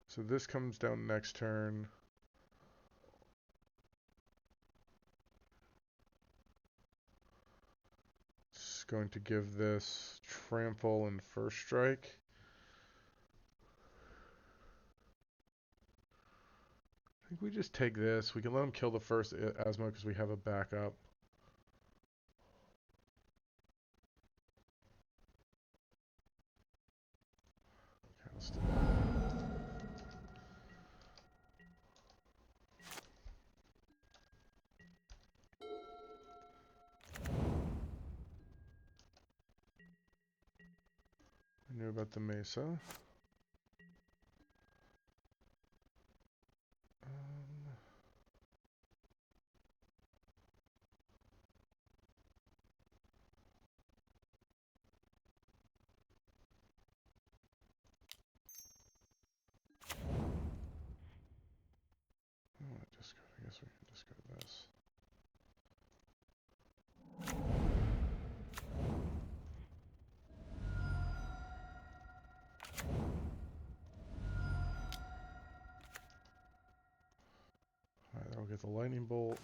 S1: So this comes down next turn. It's going to give this Trample and First Strike. I think we just take this. We can let him kill the first Asmo because we have a backup. Okay, let's do that. I knew about the Mesa. I guess we can discard this. Alright, that'll get the lightning bolt.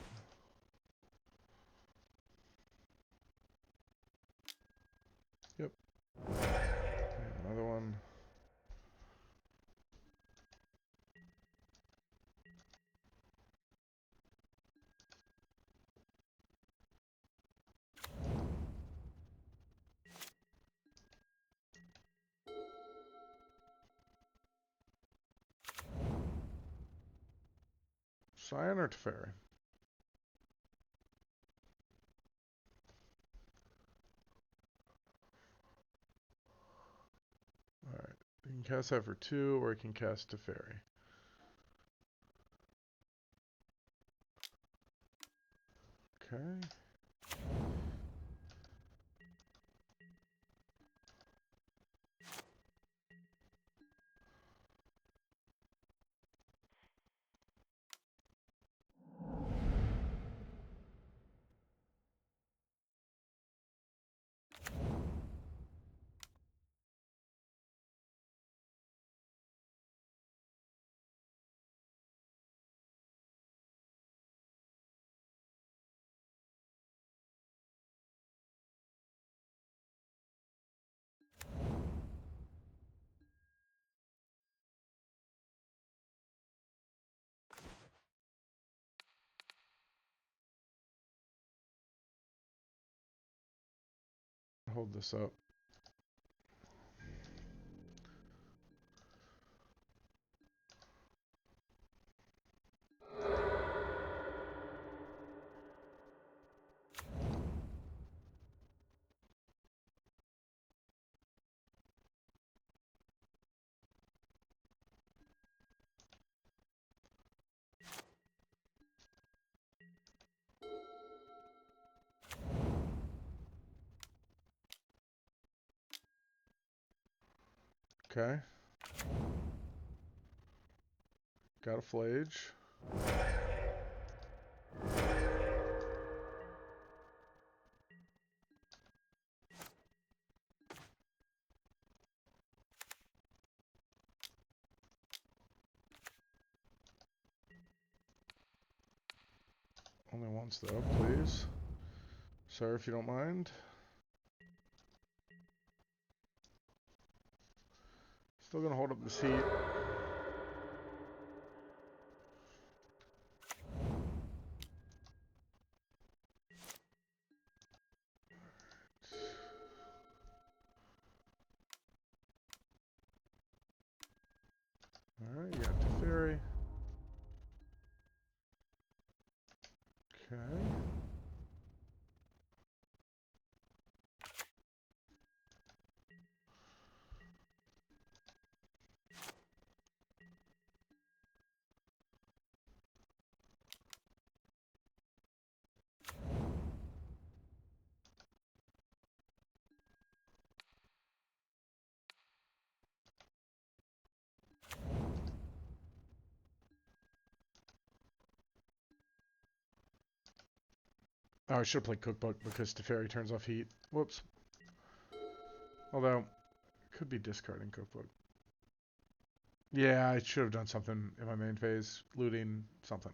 S1: Yep. And another one. Scion or Teferi? Alright. You can cast that for 2, or you can cast Teferi. Okay. hold this up. Okay. Got a flage. Only once though, please. Sir, if you don't mind. Still gonna hold up this heat. Alright, you got Teferi. Okay. Oh, I should have played Cookbook because Teferi turns off heat. Whoops. Although, could be discarding Cookbook. Yeah, I should have done something in my main phase. Looting something.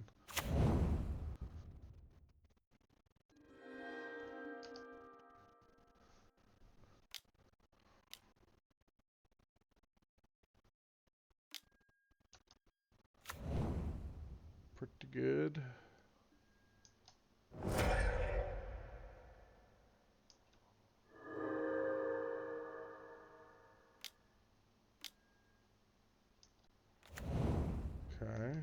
S1: Pretty good. Okay.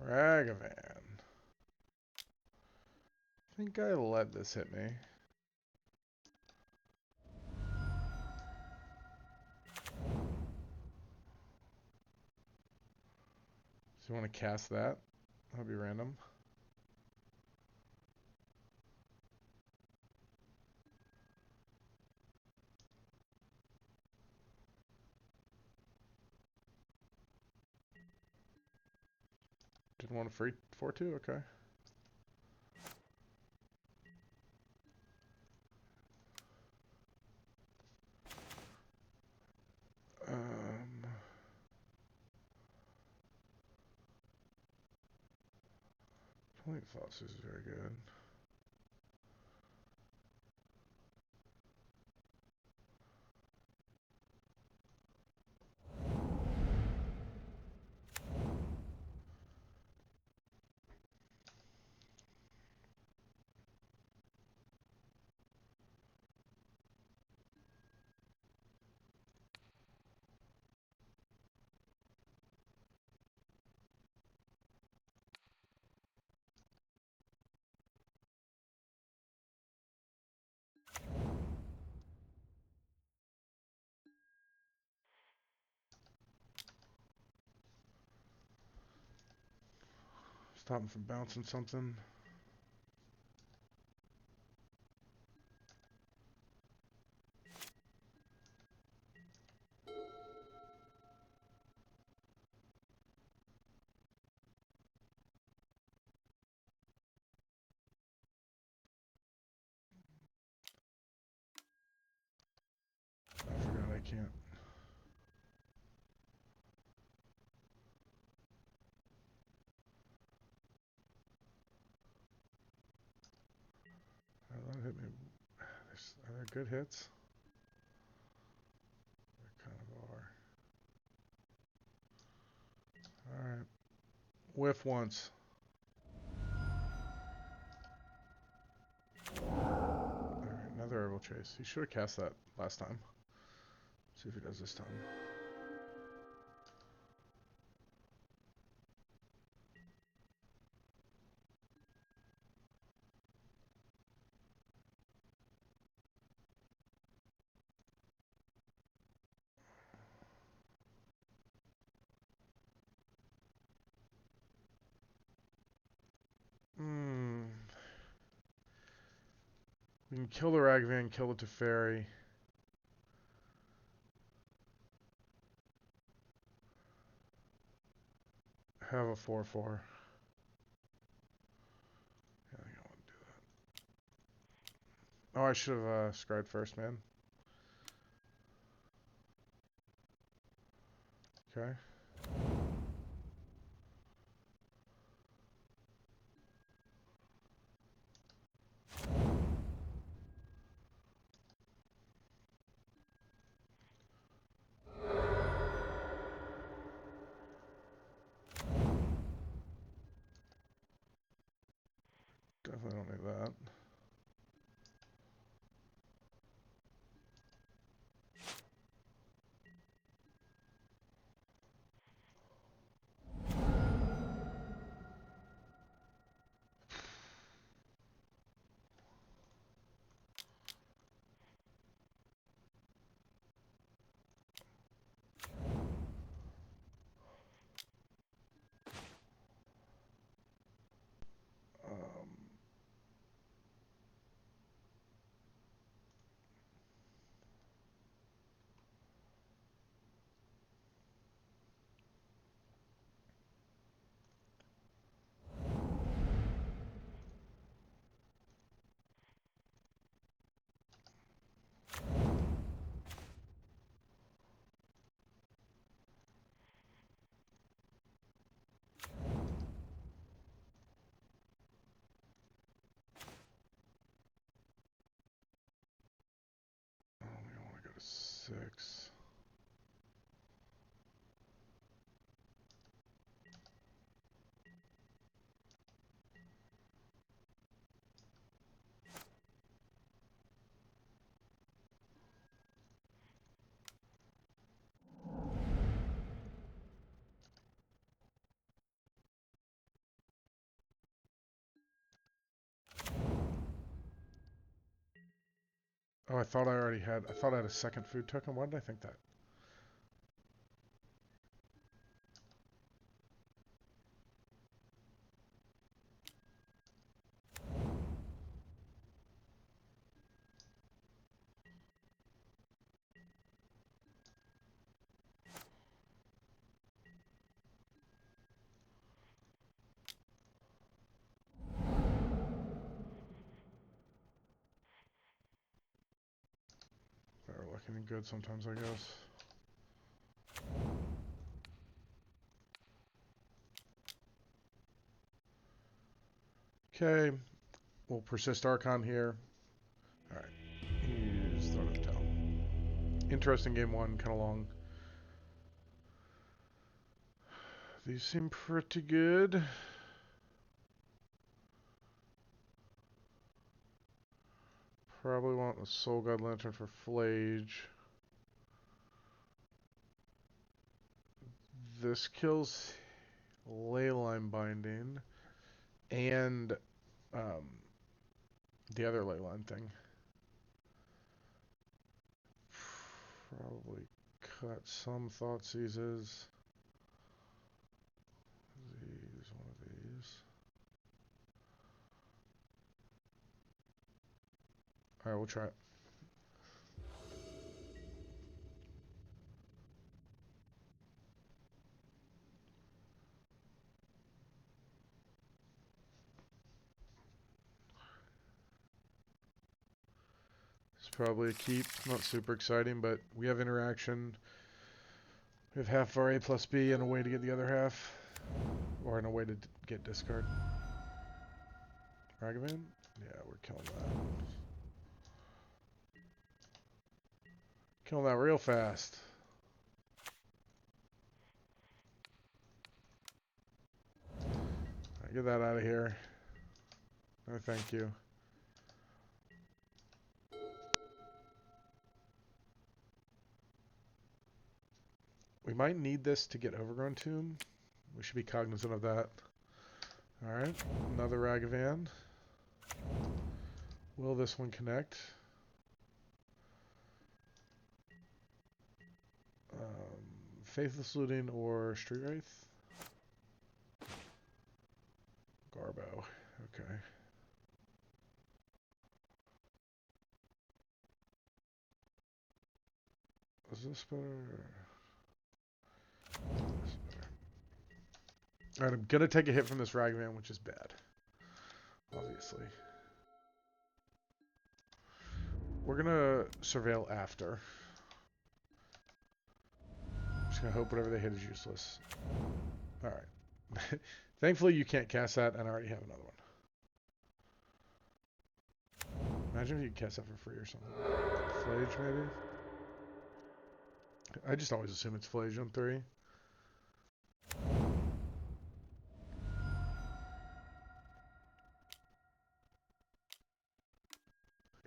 S1: Ragavan. I think I let this hit me. So you want to cast that? That'll be random. Didn't want a free 4-2? Okay. Point Fossils is very good. Stop him from bouncing something. good hits. They kind of are. Alright. Whiff once. Alright, another Herbal Chase. He should have cast that last time. See if he does this time. We can kill the Ragavan, kill the Teferi. Have a 4/4. Yeah, I think I want to do that. Oh, I should have scryed first, man. Okay. Definitely don't need that. Oh, we want to go to 6. Oh, I thought I had a second food token. Why did I think that? They're looking good sometimes, I guess. Okay, we'll persist Archon here. Alright, use Throat of the Tail. Interesting game 1, kind of long. These seem pretty good. Probably want a Soul God Lantern for Flage. This kills Leyline Binding and the other Leyline thing. Probably cut some Thought Seizes. One of these. Alright, we'll try it. It's probably a keep. Not super exciting, but we have interaction. We have half our A plus B and a way to get the other half. Or in a way to get discard. Ragavan? Yeah, we're killing that. Kill that real fast. Get that out of here. No, thank you. We might need this to get Overgrown Tomb. We should be cognizant of that. Alright, another Ragavan. Will this one connect? Faithless Looting or Street Wraith? Garbo. Okay. Is this better? This better. Alright, I'm gonna take a hit from this Ragavan, which is bad. Obviously. We're gonna surveil after. I'm just gonna hope whatever they hit is useless. Alright. Thankfully you can't cast that, and I already have another one. Imagine if you could cast that for free or something. Flage, maybe? I just always assume it's Flage on 3.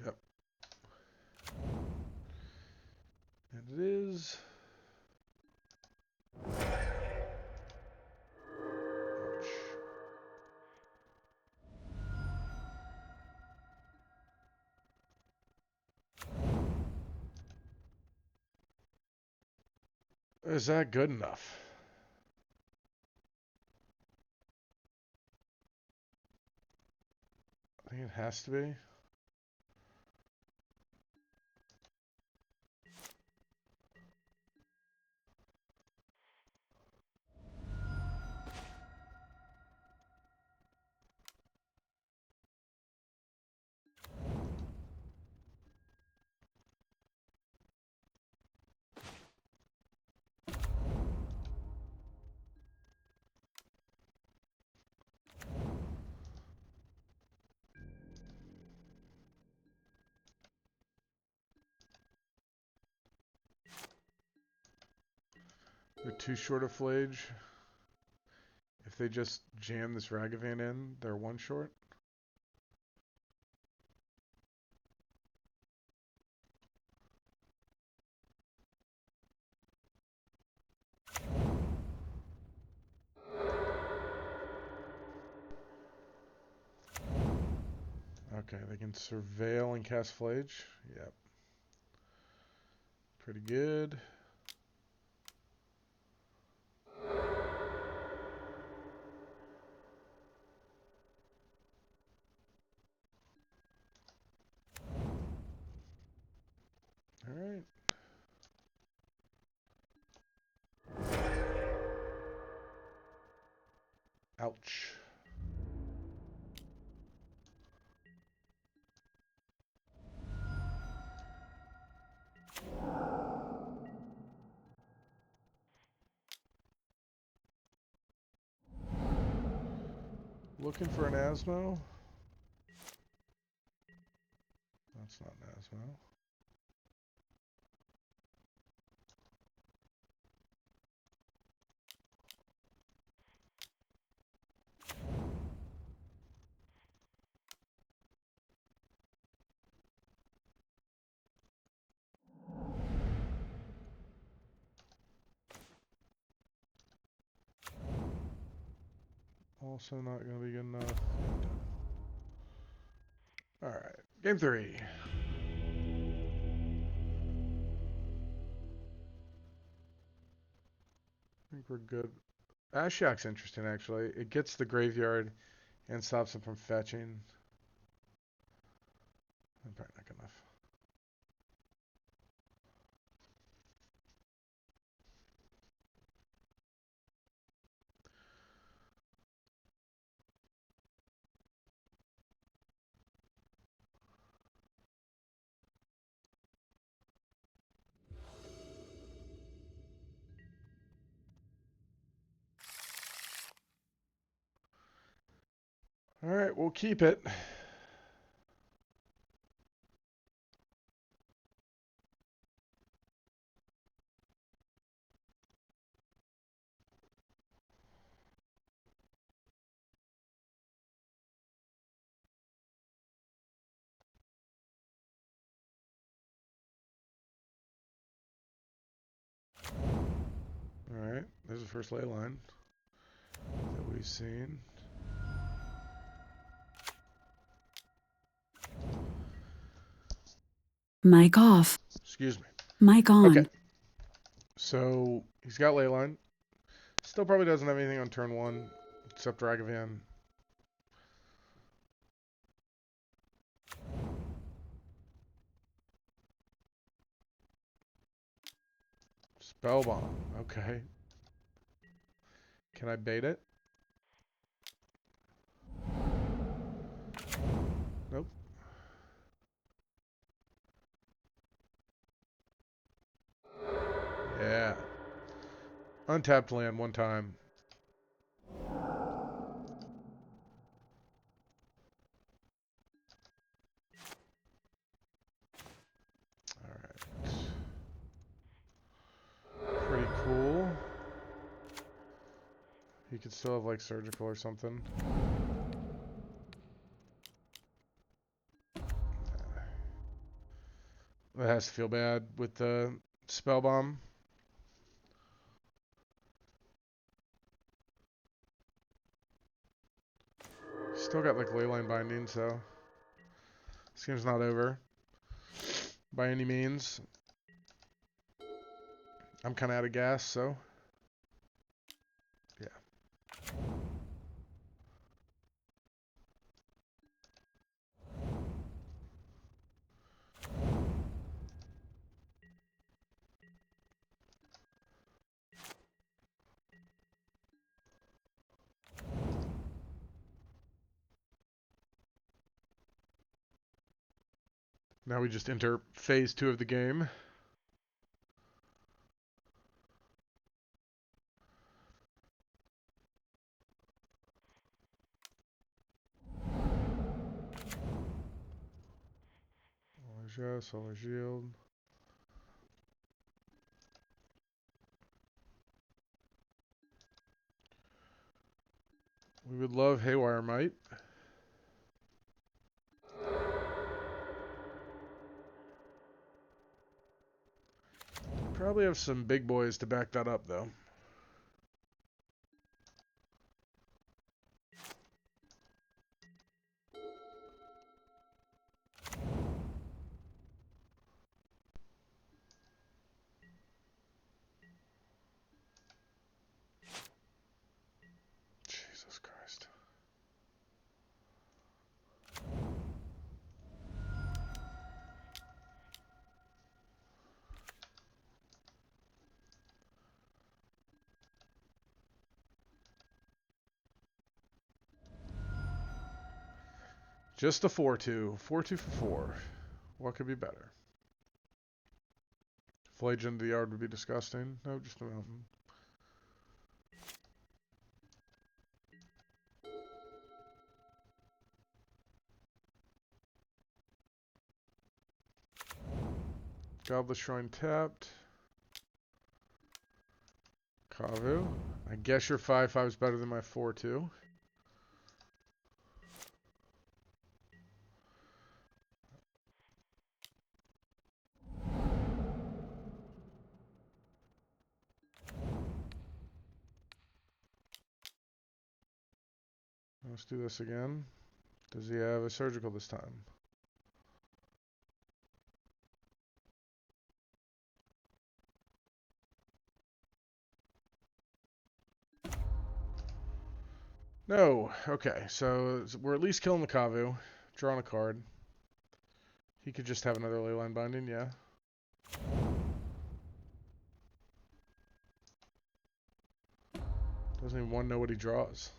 S1: Yep. And it is... Ouch. Is that good enough? I think it has to be. They're too short of Flage. If they just jam this Ragavan in, they're one short. Okay, they can surveil and cast Flage. Yep. Pretty good. Alright. Ouch. Looking for an Asmo? That's not an Asmo. Also not going to be good enough. Alright, game 3. I think we're good. Ashiok's interesting, actually. It gets the graveyard and stops him from fetching. Probably not good enough. Alright, we'll keep it. Alright, there's the first ley line that we've seen.
S2: Mic off.
S1: Excuse me.
S2: Mic on.
S1: Okay. So, he's got ley line. Still probably doesn't have anything on turn 1, except Dragavan. Spellbomb. Okay. Can I bait it? Nope. Yeah. Untapped land one time. Alright. Pretty cool. He could still have like surgical or something. That has to feel bad with the spell bomb. Still got like leyline binding, so this game's not over by any means. I'm kind of out of gas, so yeah. Now we just enter phase 2 of the game. Solar shield. We would love Haywire Might. Probably have some big boys to back that up, though. Jesus Christ. Just a 4-2. 4-2 for 4. What could be better? Flage into the yard would be disgusting. No, just a mountain. Goblet Shrine tapped. Kavu. I guess your 5-5 is better than my 4-2. Let's do this again. Does he have a surgical this time? No. Okay, so we're at least killing the Kavu. Drawing a card. He could just have another leyline binding, yeah. Doesn't even want to know what he draws.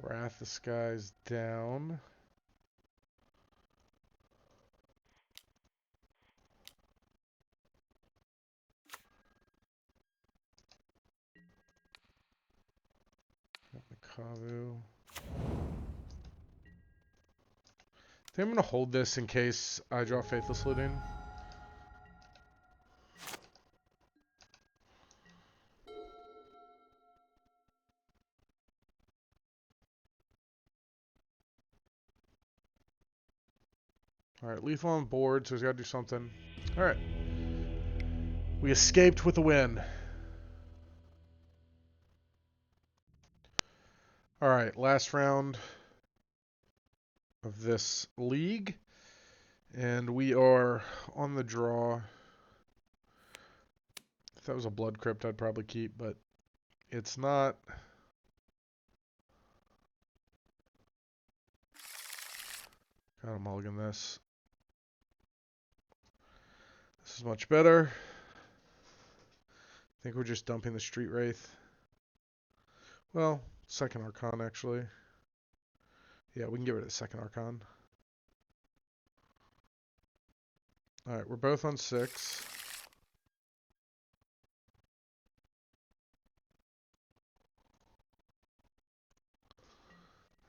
S1: Wrath the Skies down. Got the Kavu. I think I'm going to hold this in case I draw Faithless Looting. Alright, lethal on board, so he's got to do something. Alright. We escaped with a win. Alright, last round of this league. And we are on the draw. If that was a blood crypt, I'd probably keep, but it's not. Gotta mulligan this. This is much better. I think we're just dumping the Street Wraith. Well, second Archon, actually. Yeah, we can get rid of the second Archon. Alright, we're both on 6.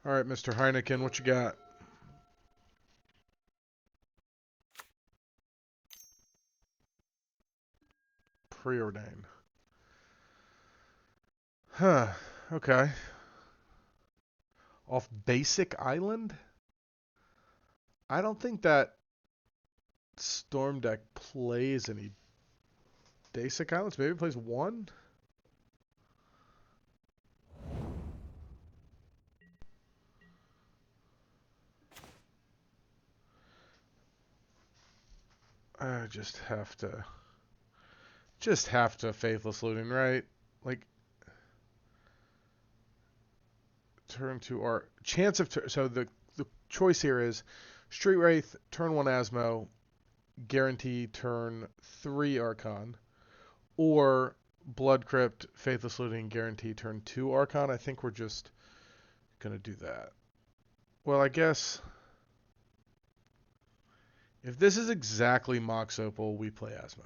S1: Alright, Mr. Heineken, what you got? Preordain. Huh, okay. Off basic island? I don't think that Storm deck plays any basic islands. Maybe it plays 1? I just have to Faithless Looting, right? Like, turn to our chance of so the choice here is Street Wraith, turn 1 Asmo, guarantee turn 3 Archon, or Blood Crypt, Faithless Looting, guarantee turn 2 Archon. I think we're just gonna do that. Well, I guess if this is exactly Mox Opal, we play Asmo.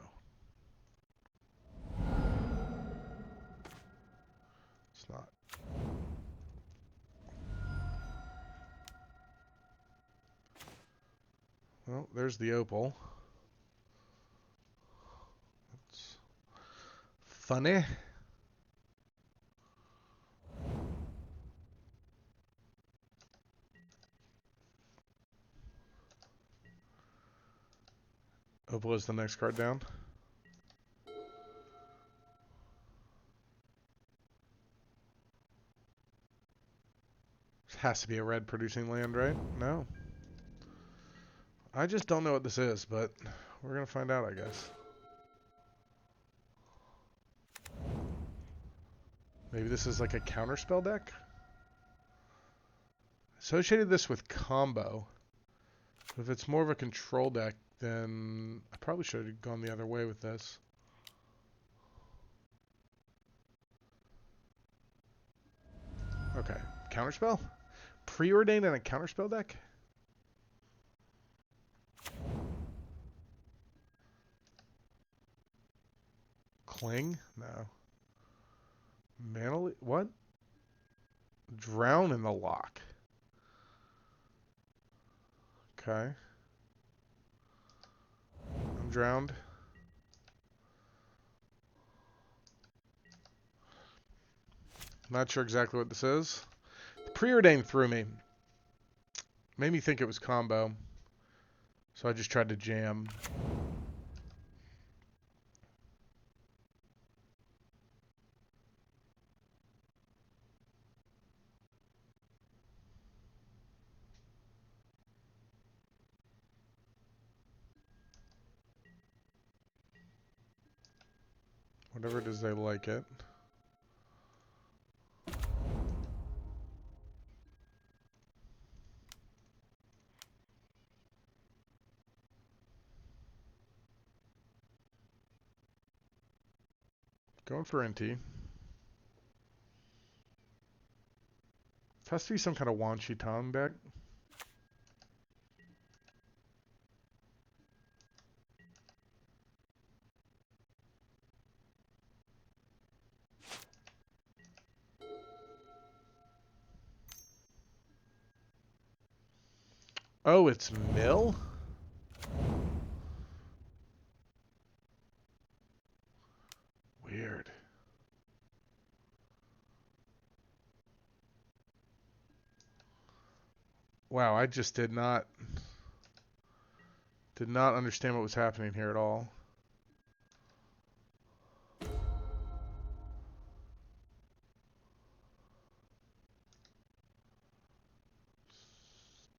S1: It's not. Well, there's the Opal. That's funny. Opal is the next card down. It has to be a red producing land, right? No. I just don't know what this is, but we're going to find out, I guess. Maybe this is like a counterspell deck? Associated this with combo. If it's more of a control deck, then I probably should have gone the other way with this. Okay. Counterspell? Preordained and a counterspell deck? Cling? No. Mana? What? Drown in the lock. Okay. I'm drowned. Not sure exactly what this is. Preordained threw me. Made me think it was combo. So I just tried to jam. Whatever it is, they like it. Going for NT. It has to be some kind of Wan Shi Tong deck. Oh, it's Mill? Weird. Wow, I just did not Did not understand what was happening here at all.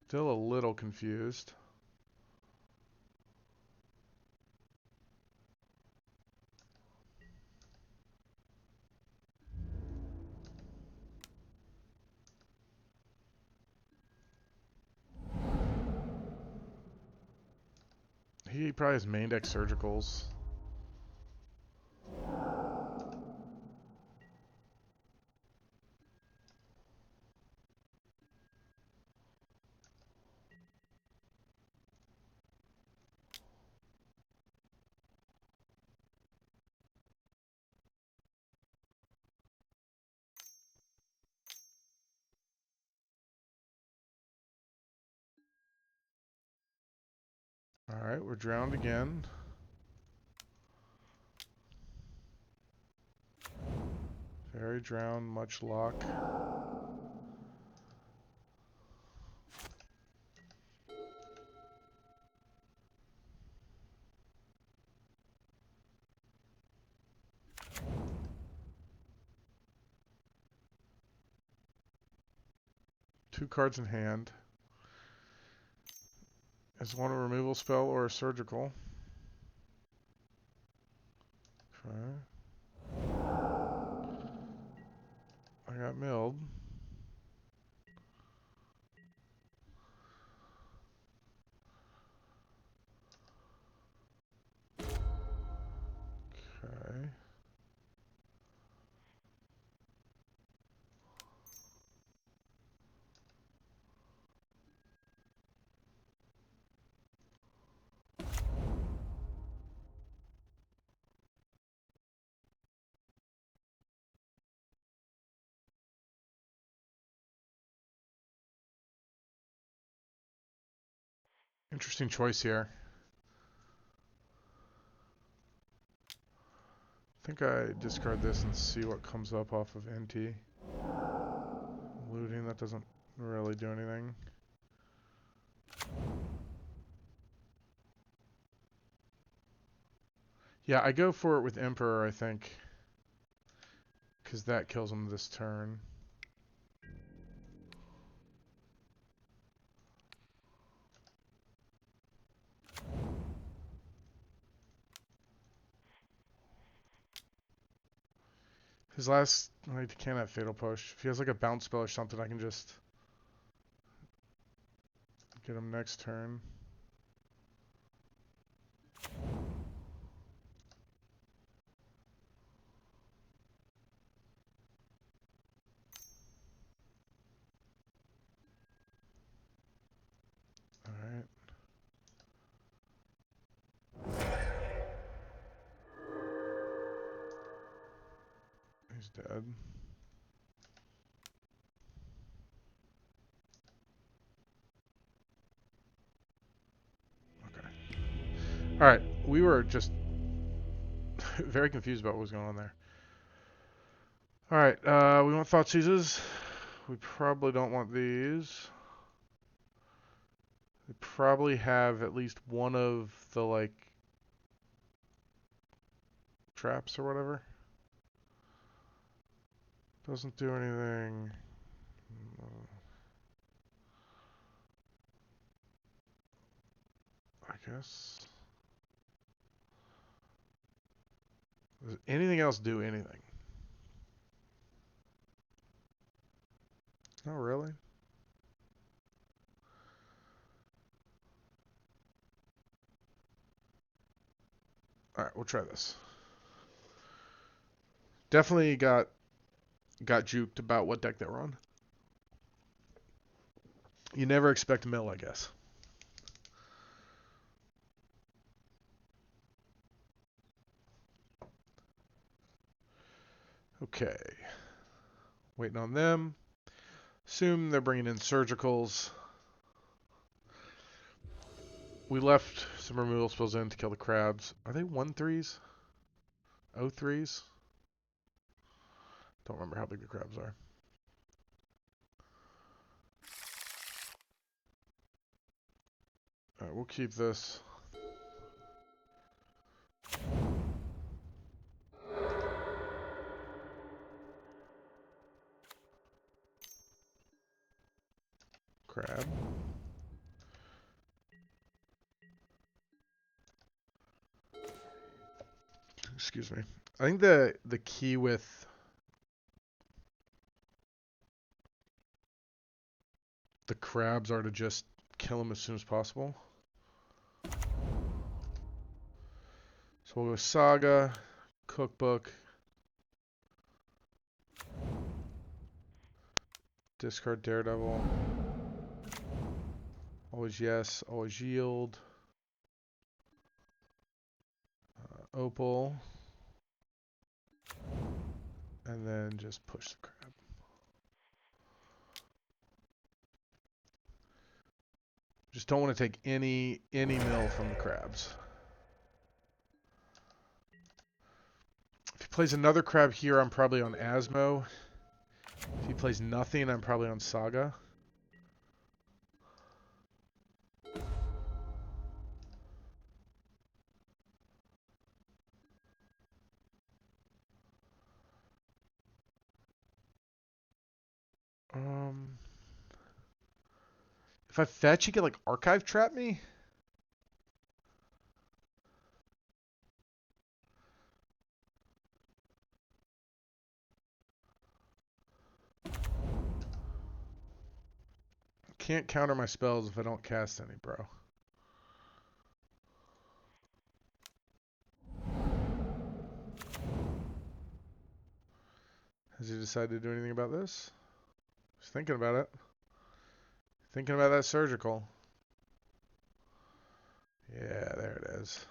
S1: Still a little confused. He probably has main deck surgicals. Alright, we're drowned again. Very drowned, much luck. Two cards in hand. Is one a removal spell or a surgical? Okay. I got milled. Okay. Interesting choice here. I think I discard this and see what comes up off of NT. Looting, that doesn't really do anything. Yeah, I go for it with Emperor, I think. Because that kills him this turn. His last... I can't have Fatal Push. If he has like a bounce spell or something, I can just... get him next turn. Alright. He's dead. Okay. Alright, we were just very confused about what was going on there. Alright, we want Thoughtseizes. We probably don't want these. We probably have at least one of the, like, traps or whatever. Doesn't do anything. I guess. Does anything else do anything? Not really. Alright, we'll try this. Definitely got juked about what deck they were on. You never expect mill, I guess. Okay. Waiting on them. Assume they're bringing in surgicals. We left some removal spells in to kill the crabs. Are they 1/3s? 0/3s? Don't remember how big the crabs are. Alright, we'll keep this. Crab. Excuse me. I think the key with the crabs are to just kill them as soon as possible. So we'll go Saga, Cookbook, discard Daredevil. Always yes, always yield. Opal. And then just push the crab. Just don't want to take any mill from the crabs. If he plays another crab here, I'm probably on Asmo. If he plays nothing, I'm probably on Saga. If I fetch, he can like archive trap me. Can't counter my spells if I don't cast any, bro. Has he decided to do anything about this? He's thinking about it. Thinking about that surgical. Yeah, there it is.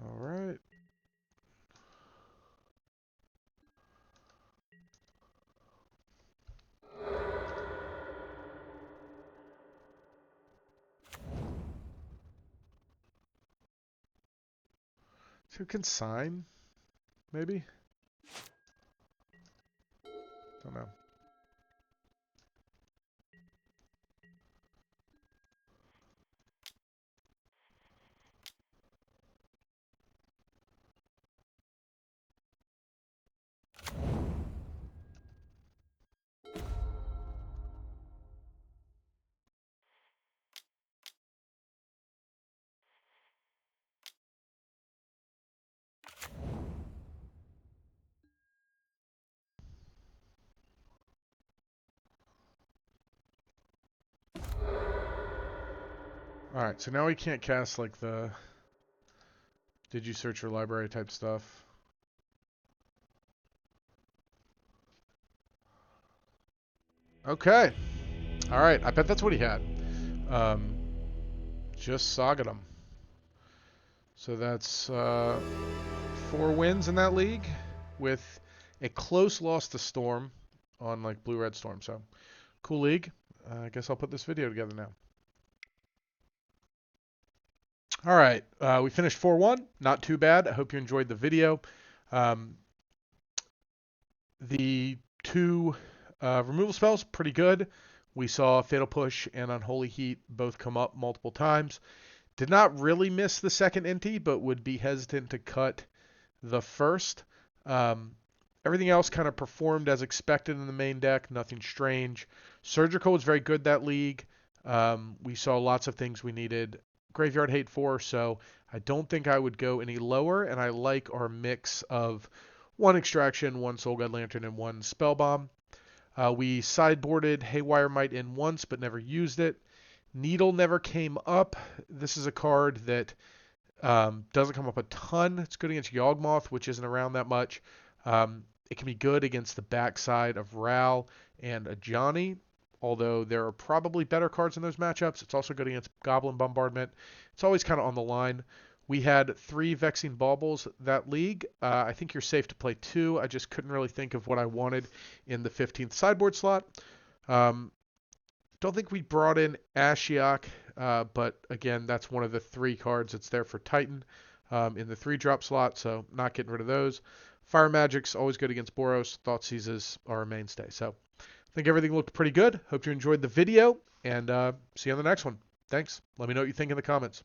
S1: All right. So consign, maybe? Don't know. All right, so now we can't cast like the did you search your library type stuff. Okay. All right, I bet that's what he had. Just Saga'd him. So that's 4 wins in that league with a close loss to Storm on like Blue-Red Storm. So cool league. I guess I'll put this video together now. All right, we finished 4-1. Not too bad. I hope you enjoyed the video. The 2 removal spells, pretty good. We saw Fatal Push and Unholy Heat both come up multiple times. Did not really miss the second Inti, but would be hesitant to cut the first. Everything else kind of performed as expected in the main deck. Nothing strange. Surgical was very good that league. We saw lots of things we needed. Graveyard Hate for, so I don't think I would go any lower, and I like our mix of 1 Extraction, 1 Soul Guide Lantern, and 1 Spellbomb. We sideboarded Haywire Might in once, but never used it. Needle never came up. This is a card that doesn't come up a ton. It's good against Yawgmoth, which isn't around that much. It can be good against the backside of Ral and Ajani, although there are probably better cards in those matchups. It's also good against Goblin Bombardment. It's always kind of on the line. We had 3 Vexing Baubles that league. I think you're safe to play 2. I just couldn't really think of what I wanted in the 15th sideboard slot. Don't think we brought in Ashiok, but again, that's one of the 3 cards that's there for Titan. in the 3-drop slot, so not getting rid of those. Fire Magic's always good against Boros. Thoughtseizes are a mainstay. So I think everything looked pretty good. Hope you enjoyed the video, and see you on the next one. Thanks. Let me know what you think in the comments.